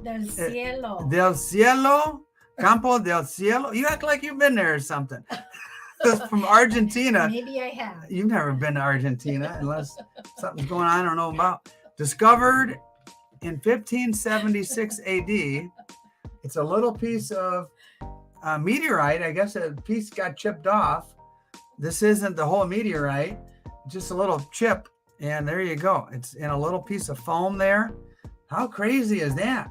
Del cielo. Del cielo. Campo del cielo. You act like you've been there or something. It's from Argentina. Maybe I have. You've never been to Argentina unless something's going on I don't know about. Discovered in 1576 AD. It's a little piece of meteorite. I guess a piece got chipped off. This isn't the whole meteorite, just a little chip. And there you go. It's in a little piece of foam there. How crazy is that?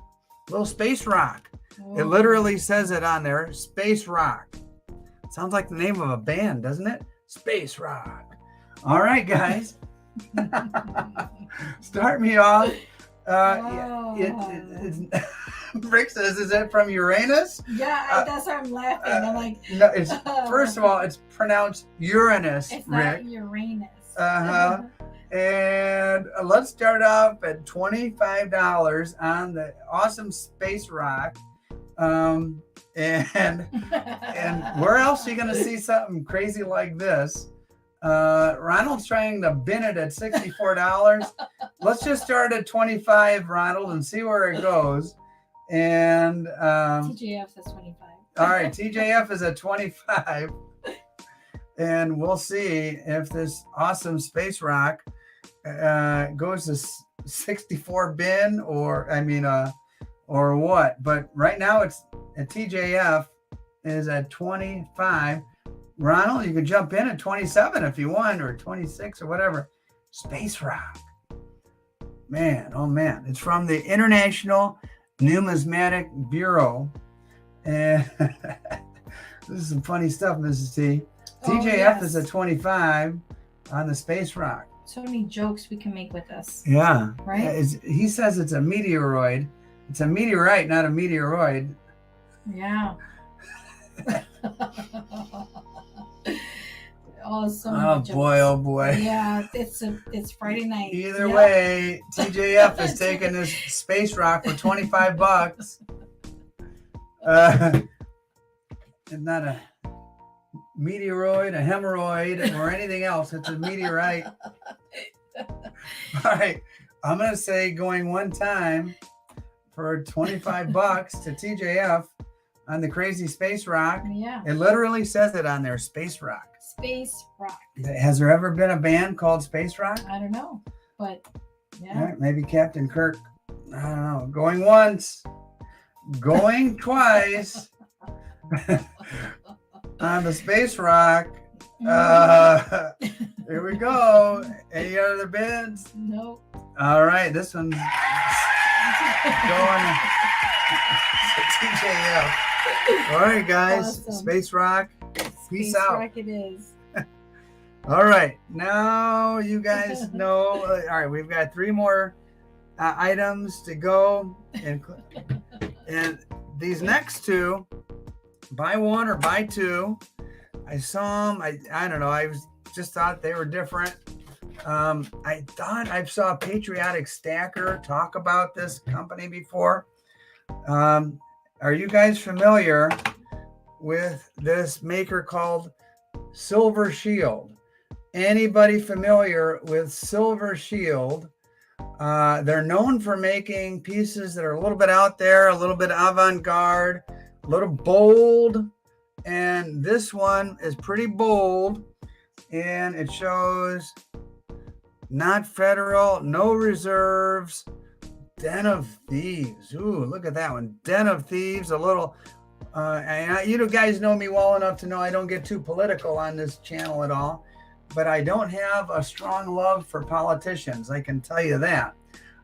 Little space rock. Whoa. It literally says it on there, Space Rock. Sounds like the name of a band, doesn't it? Space Rock. All right, guys. Start me off. Rick says, is that from Uranus? Yeah, that's why I'm laughing. I'm like, no, it's first of all, it's pronounced Uranus. it's Rick. not Uranus. Uh-huh. And let's start off at $25 on the awesome Space Rock. And where else are you going to see something crazy like this? Ronald's trying to bin it at $64. Let's just start at 25, Ronald, and see where it goes. And TJF says 25. All right, TJF is at 25. And we'll see if this awesome Space Rock goes to 64 bin or what. But right now it's at TJF is at 25. Ronald, you can jump in at 27 if you want, or 26 or whatever. Space Rock. Man, oh man. It's from the International Numismatic Bureau. And this is some funny stuff, Mrs. T. TJF is at 25 on the Space Rock. So many jokes we can make with this. Yeah. Right? He says it's a meteoroid. It's a meteorite, not a meteoroid. Yeah. Oh, so Oh many jokes. boy, oh boy. Yeah, it's Friday night. Either Yep. way, TJF is taking this space rock for $25. It's not a meteoroid, a hemorrhoid, or anything else. It's a meteorite. All right. I'm going to say going one time for $25 to TJF on the crazy space rock. Yeah. It literally says it on there, space rock. Space rock. Has there ever been a band called Space Rock? I don't know, but yeah. All right, maybe Captain Kirk. I don't know. Going once, going twice on the space rock. Here we go. Any other bids? Nope. All right, this one's going to TJF. All right, guys. Awesome. Space Rock. Peace out. Rock it is. All right, now you guys know. All right, we've got 3 more items to go, and these next 2, buy 1 or buy 2. I saw them. I don't know. Just thought they were different. I thought I saw Patriotic Stacker talk about this company before. Are you guys familiar with this maker called Silver Shield? Anybody familiar with Silver Shield? They're known for making pieces that are a little bit out there, a little bit avant-garde, a little bold. And this one is pretty bold. And it shows not federal, no reserves, Den of Thieves. Ooh, look at that one. Den of Thieves, a little... and you guys know me well enough to know I don't get too political on this channel at all. But I don't have a strong love for politicians. I can tell you that.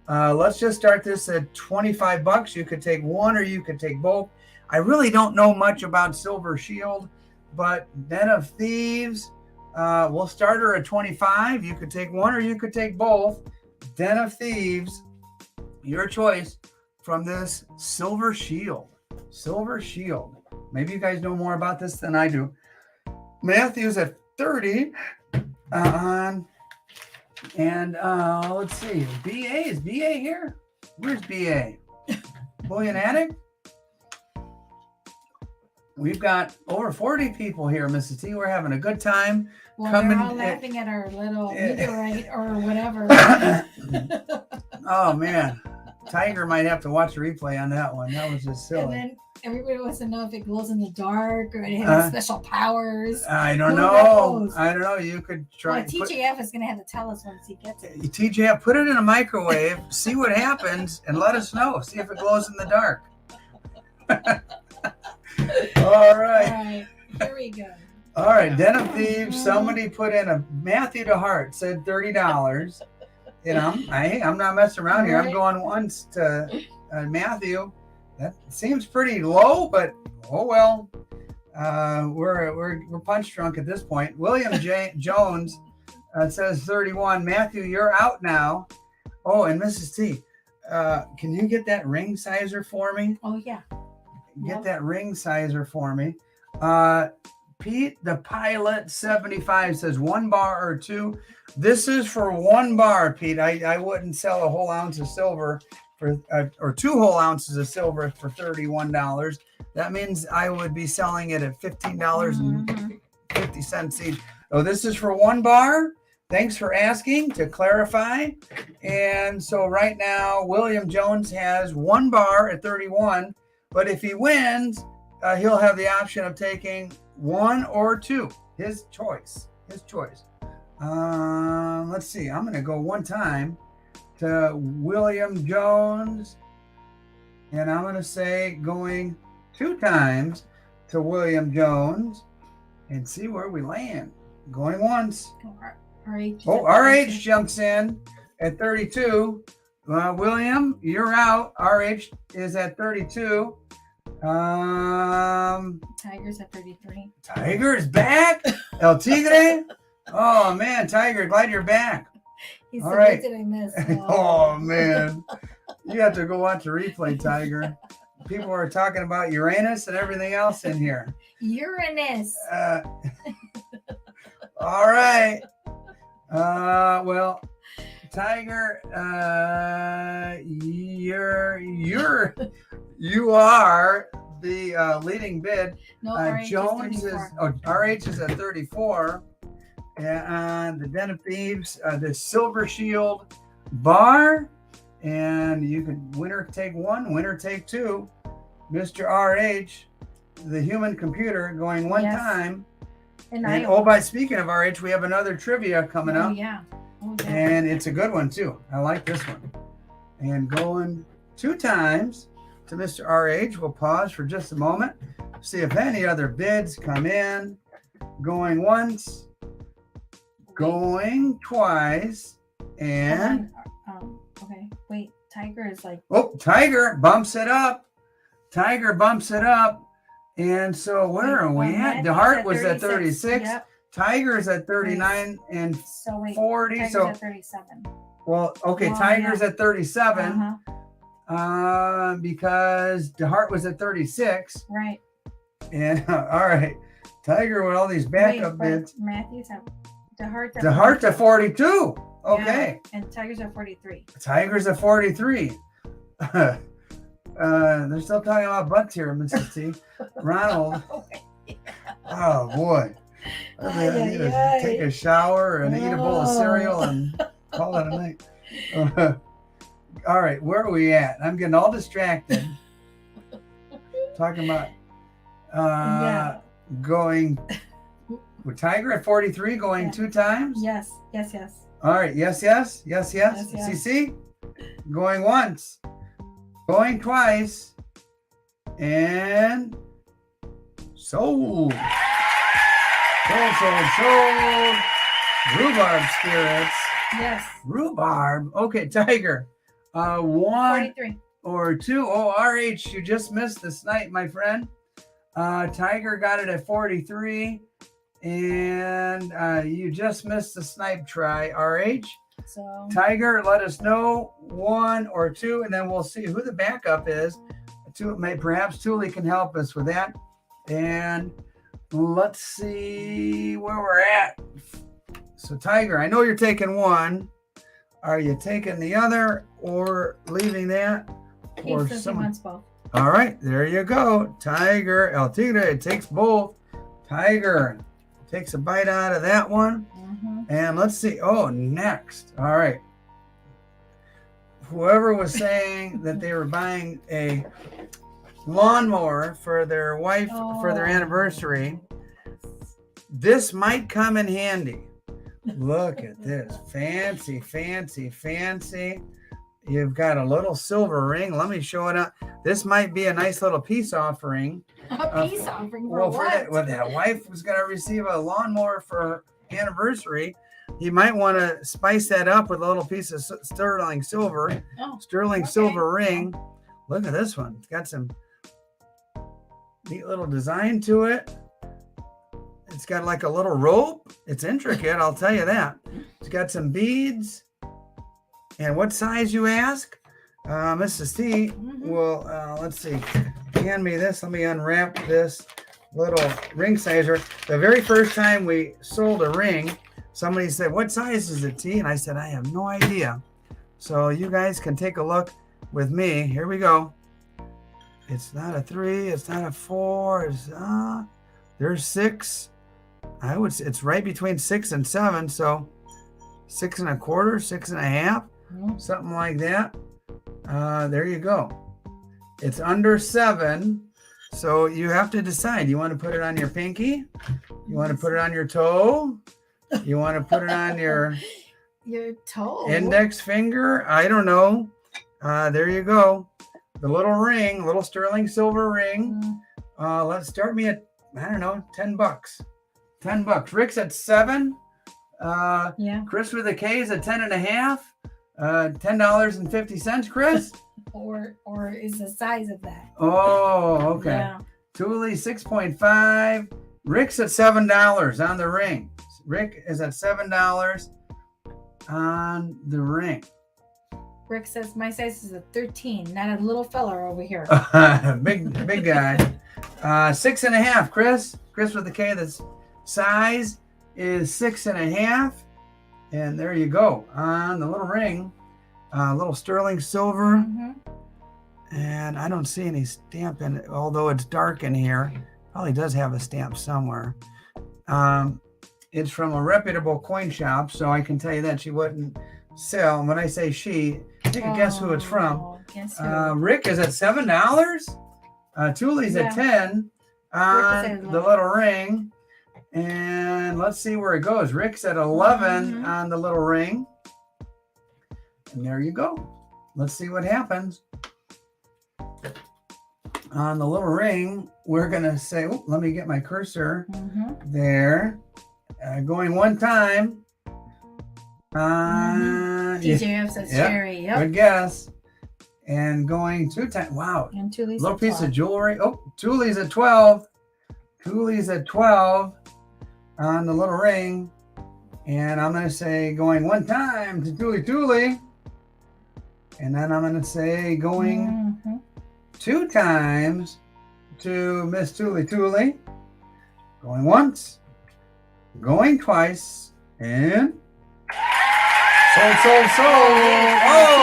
Let's just start this at $25. You could take 1 or you could take both. I really don't know much about Silver Shield, but Den of Thieves, we'll start her at $25. You could take 1 or you could take both. Den of Thieves, your choice from this Silver Shield. Silver Shield. Maybe you guys know more about this than I do. Matthew's at 30. Let's see. BA, is BA here? Where's BA? Bullion Addict? We've got over 40 people here, Mrs. T. We're having a good time. Well, Coming, they're all laughing at our little meteorite or whatever. Oh, man. Tiger might have to watch a replay on that one. That was just silly. And then everybody wants to know if it glows in the dark or it has special powers. I don't know. knows? I don't know. You could try. Well, TJF is going to have to tell us once he gets it. TJF, put it in a microwave, see what happens, and let us know. See if it glows in the dark. All right. All right. Here we go. All right. Den of Thieves. Somebody put in a Matthew DeHart said $30. You know, I'm not messing around here. I'm going once to Matthew. That seems pretty low, but oh well. We're punch drunk at this point. William Jones says 31. Matthew, you're out now. Oh, and Mrs. T, can you get that ring sizer for me? Oh yeah. Get that ring sizer for me. Pete the Pilot 75 says 1 bar or 2. This is for 1 bar, Pete. I wouldn't sell a whole ounce of silver for or 2 whole ounces of silver for $31. That means I would be selling it at $15.50 each. Oh, this is for 1 bar. Thanks for asking to clarify. And so right now, William Jones has 1 bar at 31. But if he wins, he'll have the option of taking 1 or 2. His choice. His choice. Let's see. I'm going to go one time to William Jones. And I'm going to say going 2 times to William Jones and see where we land. Going once. RH jumps in at 32. William, you're out. RH is at 32. Tiger's at 33. Tiger is back. El Tigre. Oh man, Tiger, glad you're back. He All said, right. What did I miss? Oh man, you have to go watch the replay, Tiger. People are talking about Uranus and everything else in here. Uranus. All right. Well, Tiger, you are the leading bid. No, RH Jones is is 34. RH is at 34. And the Den of Thieves, the Silver Shield bar, and you can winner take one, winner take two. Mr. RH, the human computer, going one Yes. time. And by speaking of RH, we have another trivia coming up. Yeah. Oh, yeah. And it's a good one too. I like this one. And going two times to Mr. RH. We'll pause for just a moment. See if any other bids come in. Going once. Going twice. And okay. Wait. Tiger is like. Oh, Tiger bumps it up. Tiger bumps it up. And so where are we at? DeHart was at 36. Yep. Tiger's at 39 and So wait, 40. Tiger's So at 37. well, okay, Well, Tiger's yeah. at 37. Uh-huh. Because DeHart was at 36. Right. And all right, Tiger with all these backup bids. Matthews at DeHart's at DeHart's at 42. Okay. Yeah. And Tiger's at 43. Tiger's at 43. They're still talking about butts here, Mrs. T. Ronald. Oh boy. I need to take a shower and eat a bowl of cereal and call it a night. All right, where are we at? I'm getting all distracted. Talking about going with Tiger at 43, going two times. Yes. All right, yes. CC, going once, going twice, and sold. Sold. Rhubarb spirits. Yes. Rhubarb. Okay, Tiger. 1 43. or 2. Oh, RH, you just missed this night, my friend. Tiger got it at 43. And you just missed the snipe try, RH. So Tiger, let us know 1 or 2, and then we'll see who the backup is. Perhaps Thule can help us with that. And let's see where we're at. So Tiger, I know you're taking one. Are you taking the other or leaving that? Or someone? Both. All right, there you go. Tiger, El Tigre, it takes both. Tiger takes a bite out of that one. Mm-hmm. And let's see. Oh, next. All right. Whoever was saying that they were buying a lawnmower for their wife for their anniversary, this might come in handy. Look at this. Fancy. You've got a little silver ring. Let me show it up. This might be a nice little peace offering. A peace offering for well, what? For that wife was going to receive a lawnmower for her anniversary. You might want to spice that up with a little piece of sterling silver. Silver ring. Look at this one. It's got some neat little design to it. It's got like a little rope. It's intricate, I'll tell you that. It's got some beads. And what size, you ask? Mrs. T, well, let's see. Hand me this. Let me unwrap this little ring sizer. The very first time we sold a ring, somebody said, what size is it, T? And I said, I have no idea. So you guys can take a look with me. Here we go. It's not a 3. It's not a 4. There's 6. I would say it's right between 6 and 7. So 6 1/4, 6 1/2. Something like that. There you go. It's under 7. So you have to decide. You want to put it on your pinky? You want to put it on your toe? You want to put it on your toe index finger? I don't know. There you go. The little ring, little sterling silver ring. Let's start me at, I don't know, $10. $10. Rick's at 7. Chris with a K is at 10 and a half. $10.50, Chris. or is the size of that? Oh, okay. Yeah. Thule 6.5. Rick's at $7 on the ring. Rick is at $7 on the ring. Rick says my size is a 13, not a little fella over here. big guy. 6 and a half, Chris. Chris with the K. That's size is 6.5. And there you go. On the little ring, little sterling silver. Mm-hmm. And I don't see any stamp in it, although it's dark in here. Probably does have a stamp somewhere. It's from a reputable coin shop, so I can tell you that she wouldn't sell. When I say she, take a guess who it's from. Guess who? Rick is at $7. Thule's at 10 on the little ring. And let's see where it goes. Rick's at 11 on the little ring. And there you go. Let's see what happens. On the little ring, we're going to say, oh, let me get my cursor there. Going one time. TJF says cherry. Yep. Good guess. And going 2 times. Wow. And Thule's little at piece 12. of jewelry. Oh, Thule's at 12. Thule's at 12 on the little ring. And I'm going to say going one time to Thule. And then I'm going to say going 2 times to Miss Thule. Going once. Going twice. And sold. Oh!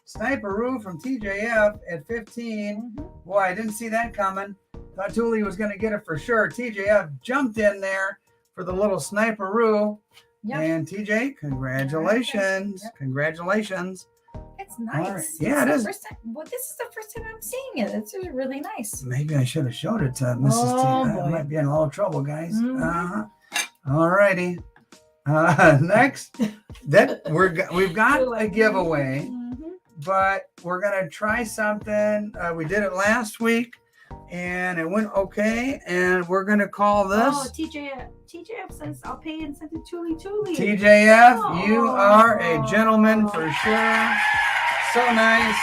Sniperoo from TJF at 15. Boy, I didn't see that coming. Thought Thule was going to get it for sure. TJF jumped in there for the little Sniperoo. Yep. And TJ, congratulations. Yep. Congratulations. It's nice. Right. Yeah, it is. This is the first time I'm seeing it. It's really nice. Maybe I should have showed it to Mrs. T. I might be in a little trouble, guys. All righty. Next, we've got a giveaway, but we're gonna try something. We did it last week, and it went okay. And we're gonna call this. Oh, TJF says I'll pay and send it to Thule. TJF, you are a gentleman for sure. So nice.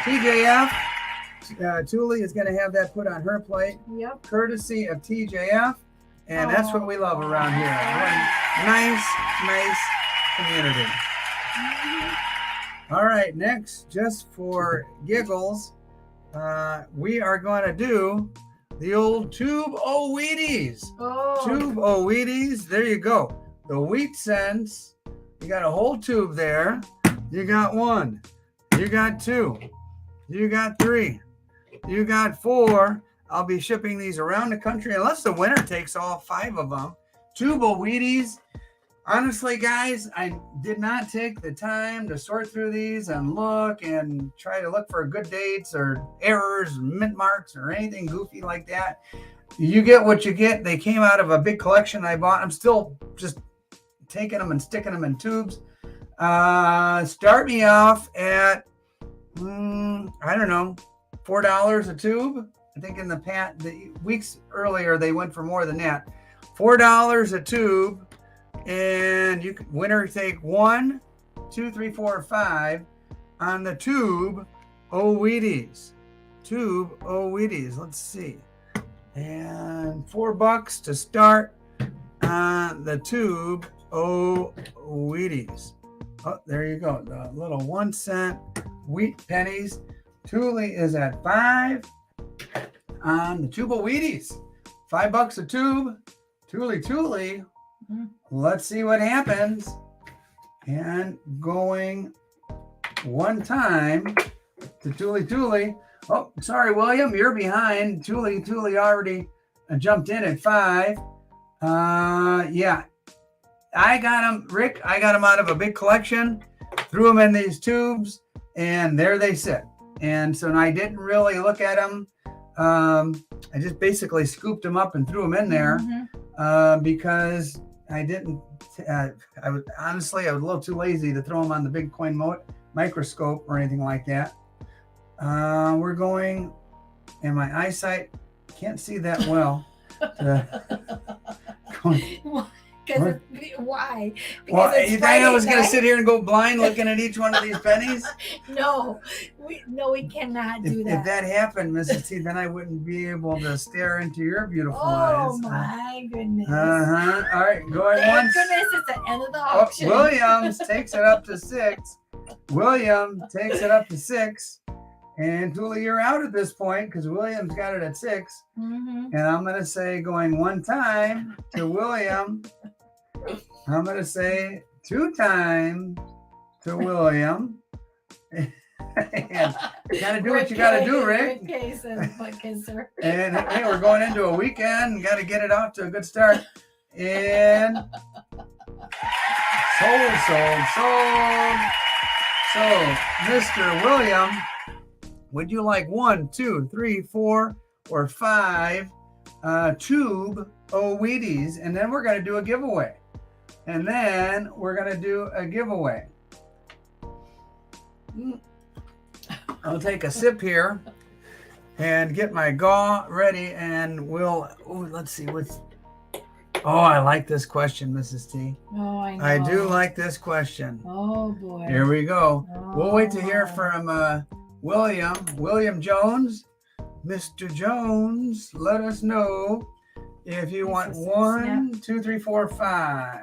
TJF, Thule is gonna have that put on her plate. Yep. Courtesy of TJF. And that's what we love around here. Nice community. All right, next, just for giggles, we are going to do the old tube o' Wheaties. Tube o' Wheaties, there you go. The wheat cents, you got a whole tube there. You got 1, you got 2, you got 3, you got 4. I'll be shipping these around the country unless the winner takes all 5 of them. Tube o' Wheaties. Honestly, guys, I did not take the time to sort through these and look and try to look for good dates or errors, mint marks, or anything goofy like that. You get what you get. They came out of a big collection I bought. I'm still just taking them and sticking them in tubes. Start me off at, I don't know, $4 a tube. I think in the weeks earlier, they went for more than that. $4 a tube. And you can winner take 1, 2, 3, 4, 5 on the tube o' Wheaties. Tube o' Wheaties. Let's see. And $4 to start on the tube o' Wheaties. Oh, there you go. The little 1 cent wheat pennies. Thule is at 5 on the tube o' Wheaties. $5 a tube. Thule. Let's see what happens. And going 1 time to Thule. Oh, sorry, William, you're behind. Thule already jumped in at 5. Yeah, I got them, Rick. I got them out of a big collection, threw them in these tubes, and there they sit. And so I didn't really look at them. I just basically scooped them up and threw them in there because I didn't. I was honestly, I was a little too lazy to throw them on the big coin microscope or anything like that. We're going, and my eyesight can't see that well. Why? Well, you think I was going to sit here and go blind looking at each one of these pennies? No, we cannot do that. If that happened, Mrs. T, then I wouldn't be able to stare into your beautiful eyes. Oh my goodness. All right, going once. Thank goodness it's the end of the auction. Williams takes it up to 6. William takes it up to 6. And Julie, you're out at this point because William's got it at 6. Mm-hmm. And I'm going to say going 1 time to William. I'm going to say 2 times to William. And you got to do what you got to do, Rick. Rick says butt kisser. And hey, we're going into a weekend. Got to get it off to a good start. And sold. So, Mr. William, would you like 1, 2, 3, 4, or 5 tube o Wheaties? And then we're going to do a giveaway. I'll take a sip here and get my gaw ready, and let's see what's. Oh, I like this question, Mrs. T. Oh, I know. I do like this question. Oh boy. Here we go. Oh. We'll wait to hear from William Jones. Mr. Jones, let us know if you want 1, 2, 3, 4, 5.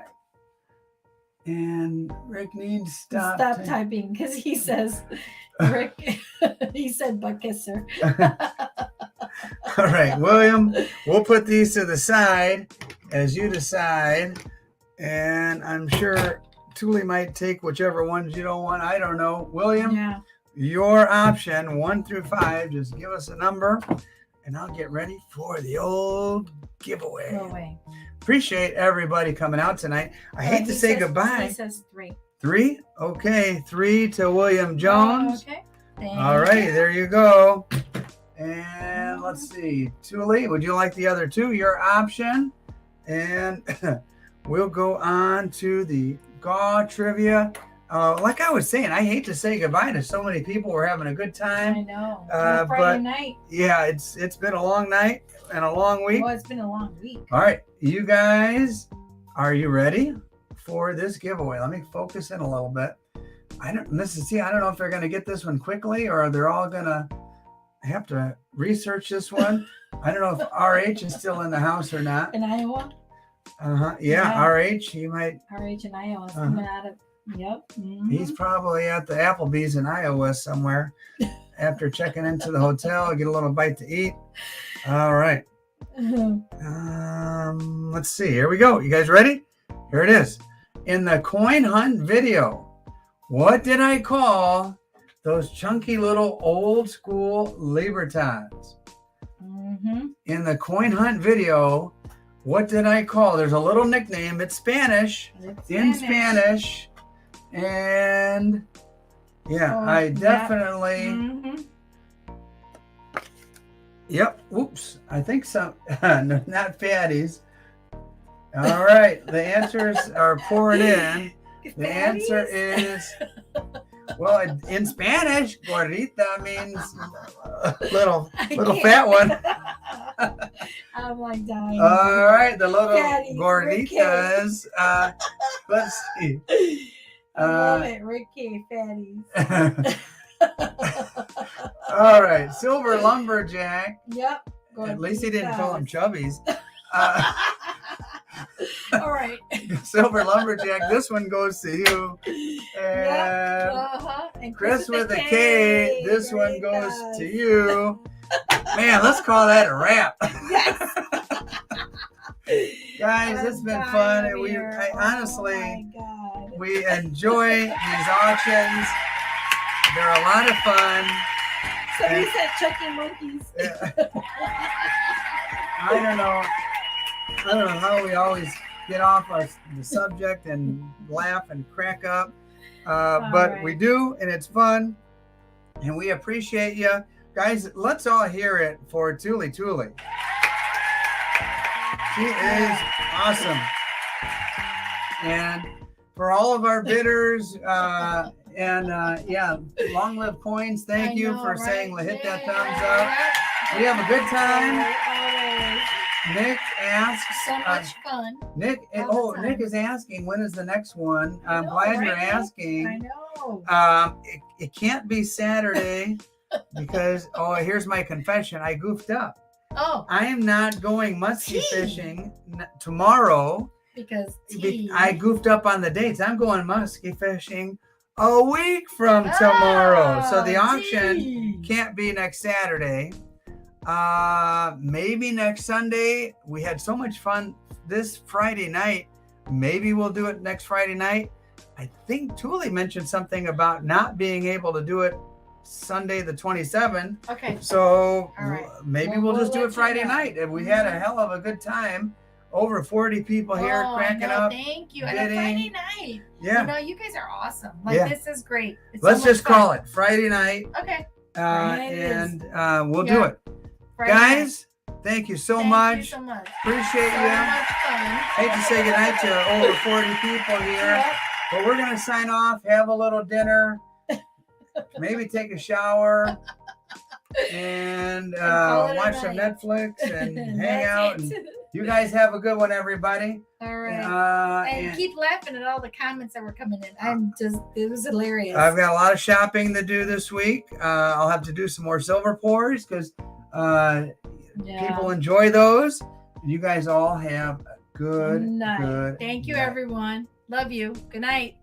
And Rick needs to stop typing because he says, Rick, he said butt kisser. All right, William, we'll put these to the side as you decide. And I'm sure Thule might take whichever ones you don't want. I don't know. William, your option, 1 through 5. Just give us a number, and I'll get ready for the old giveaway. No way. Appreciate everybody coming out tonight. I hate to say goodbye. He says 3. 3? Okay, 3 to William Jones. Okay. All right, there you go. And let's see. Thule, would you like the other 2? Your option. And we'll go on to the GAW trivia. Like I was saying, I hate to say goodbye to so many people. We're having a good time. I know. but Friday night. Yeah, it's been a long night and a long week. Well, it's been a long week. All right, you guys, are you ready for this giveaway? Let me focus in a little bit. Mrs. T, I don't know if they're going to get this one quickly or they're all going to have to research this one. I don't know if RH is still in the house or not. In Iowa? Yeah, RH, he might. RH in Iowa is coming out of. Yep. Mm-hmm. He's probably at the Applebee's in Iowa somewhere after checking into the hotel, get a little bite to eat. All right. Let's see. Here we go. You guys ready? Here it is. In the coin hunt video, what did I call those chunky little old school Libertons? Mm-hmm. In the coin hunt video, what did I call? There's a little nickname. It's Spanish. In Spanish. And yeah, I definitely. Mm-hmm. Yep. Oops. I think some. No, not fatties. All right. The answers are pouring in. The answer is, well, in Spanish, gordita means little fat one. I'm like dying. All right, the little Fatties, gorditas. Let's see. I love it, Ricky fatties. All right, Silver Lumberjack. Yep. At least he didn't call them chubbies. All right. Silver Lumberjack, this one goes to you. And, and Chris with a K, this one goes to you. Man, let's call that a wrap. Yes. Guys, it's been fun. And honestly, we enjoy these auctions. They're a lot of fun. Somebody said chucking monkeys. I don't know how we always get off the subject and laugh and crack up. But we do, and it's fun. And we appreciate you. Guys, let's all hear it for Thule. She is awesome. And for all of our bidders, long live coins, thank you for saying hit that thumbs up. We have a good time. Nick asks. So much fun. Nick is asking, when is the next one? I'm glad you're asking. I know. It can't be Saturday because, here's my confession. I goofed up. Oh. I am not going muskie fishing tomorrow because I goofed up on the dates. I'm going muskie fishing a week from tomorrow. So the Oh, auction geez. can't be next Saturday. Maybe next Sunday. We had so much fun this Friday night. Maybe we'll do it next Friday night. I think Thule mentioned something about not being able to do it Sunday the 27th. Okay. So All right. maybe Well, we'll just do let it you Friday know. night. And we had a hell of a good time. Over 40 people here Oh, cracking no, up. Thank you. And bidding. a Friday night. Yeah. You know, you guys are awesome. Like, Yeah. this is great. It's Let's so much just call fun. it Friday night. Okay. And we'll do Yeah. it. Friday Guys, thank you so Thank much. you so much. Appreciate So you. much fun. Hate to say goodnight to over 40 people here. Yep. But we're going to sign off, have a little dinner, maybe take a shower, and call it a watch some night. Netflix and hang That's out. it. And you guys have a good one, everybody. All right. And And keep laughing at all the comments that were coming in. It was hilarious. I've got a lot of shopping to do this week. I'll have to do some more silver pours because people enjoy those. You guys all have a good night. good Thank you, night. everyone. Love you. Good night.